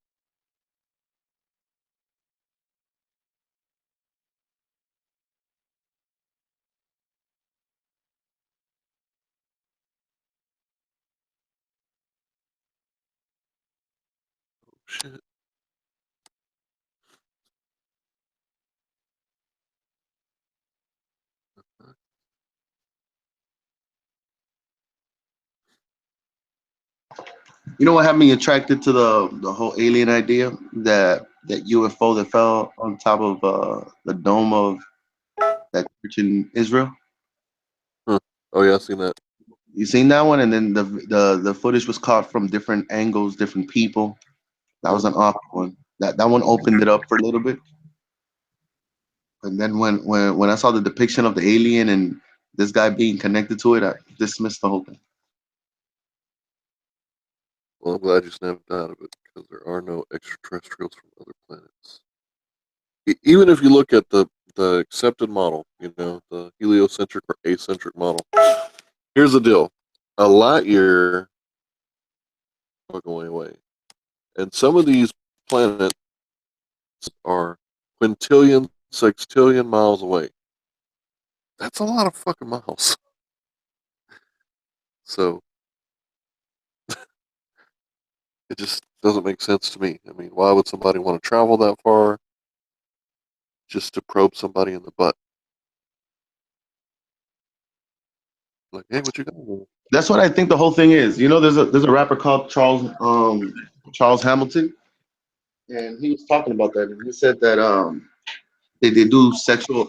Speaker 3: Shit.
Speaker 2: You know what had me attracted to the whole alien idea? That UFO that fell on top of the dome of that church in Israel.
Speaker 3: Huh. Oh yeah, I seen that.
Speaker 2: You seen that one? And then the footage was caught from different angles, different people. That was an
Speaker 3: Uh-huh.
Speaker 2: off one. That one opened it up for a little bit. And then when I saw the depiction of the alien and this guy being connected to it, I dismissed the whole thing.
Speaker 3: Well, I'm glad you snapped out of it because there are no extraterrestrials from other planets. Even if you look at the accepted model, the heliocentric or acentric model. Here's the deal: a light year going away, and some of these planets are quintillion, sextillion miles away. That's a lot of fucking miles. So it just doesn't make sense to me. I mean, why would somebody want to travel that far just to probe somebody in the butt? Like, hey, what you got?
Speaker 2: That's what I think the whole thing is. You know, there's a rapper called Charles Hamilton, and he was talking about that, and he said that they do sexual.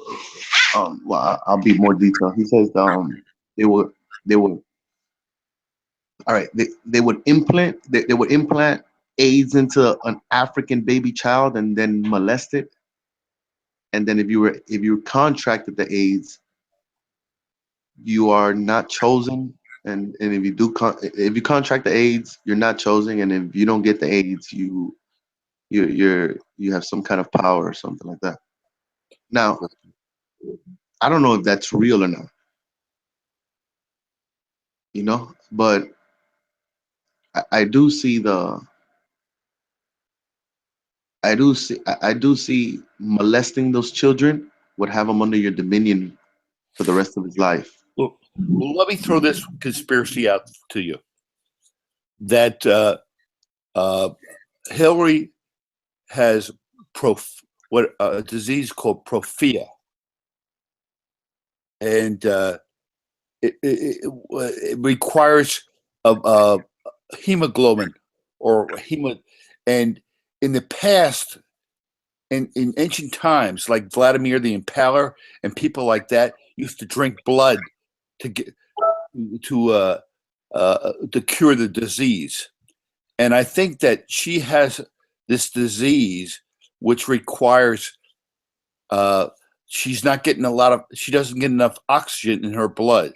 Speaker 2: Well, I'll be more detailed. He says they would all right they would implant AIDS into an African baby child and then molest it, and then if you contracted the AIDS, you are not chosen. And if you contract the AIDS, you're not chosen, and if you don't get the AIDS, you have some kind of power or something like that. Now, I don't know if that's real or not, but I do see I do see molesting those children would have him under your dominion for the rest of his life.
Speaker 5: Well, let me throw this conspiracy out to you. That Hillary has a disease called prophia, and it requires a hemoglobin or and in the past, in ancient times, like Vladimir the Impaler and people like that used to drink blood to get to cure the disease. And I think that she has this disease which requires she doesn't get enough oxygen in her blood.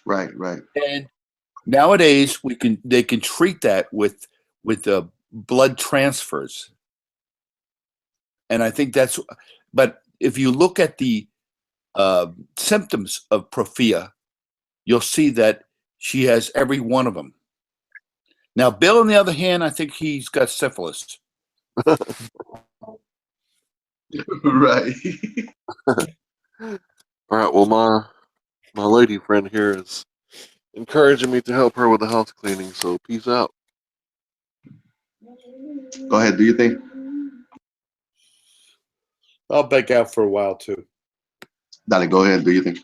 Speaker 2: Right.
Speaker 5: And nowadays they can treat that with blood transfers. And I think but if you look at the symptoms of prophia, you'll see that she has every one of them. Now, Bill, on the other hand, I think he's got syphilis.
Speaker 2: Right.
Speaker 3: All right. Well, my lady friend here is encouraging me to help her with the house cleaning. So peace out.
Speaker 2: Go ahead. Do you think?
Speaker 5: I'll back out for a while too.
Speaker 2: Dale, go ahead. Do you think?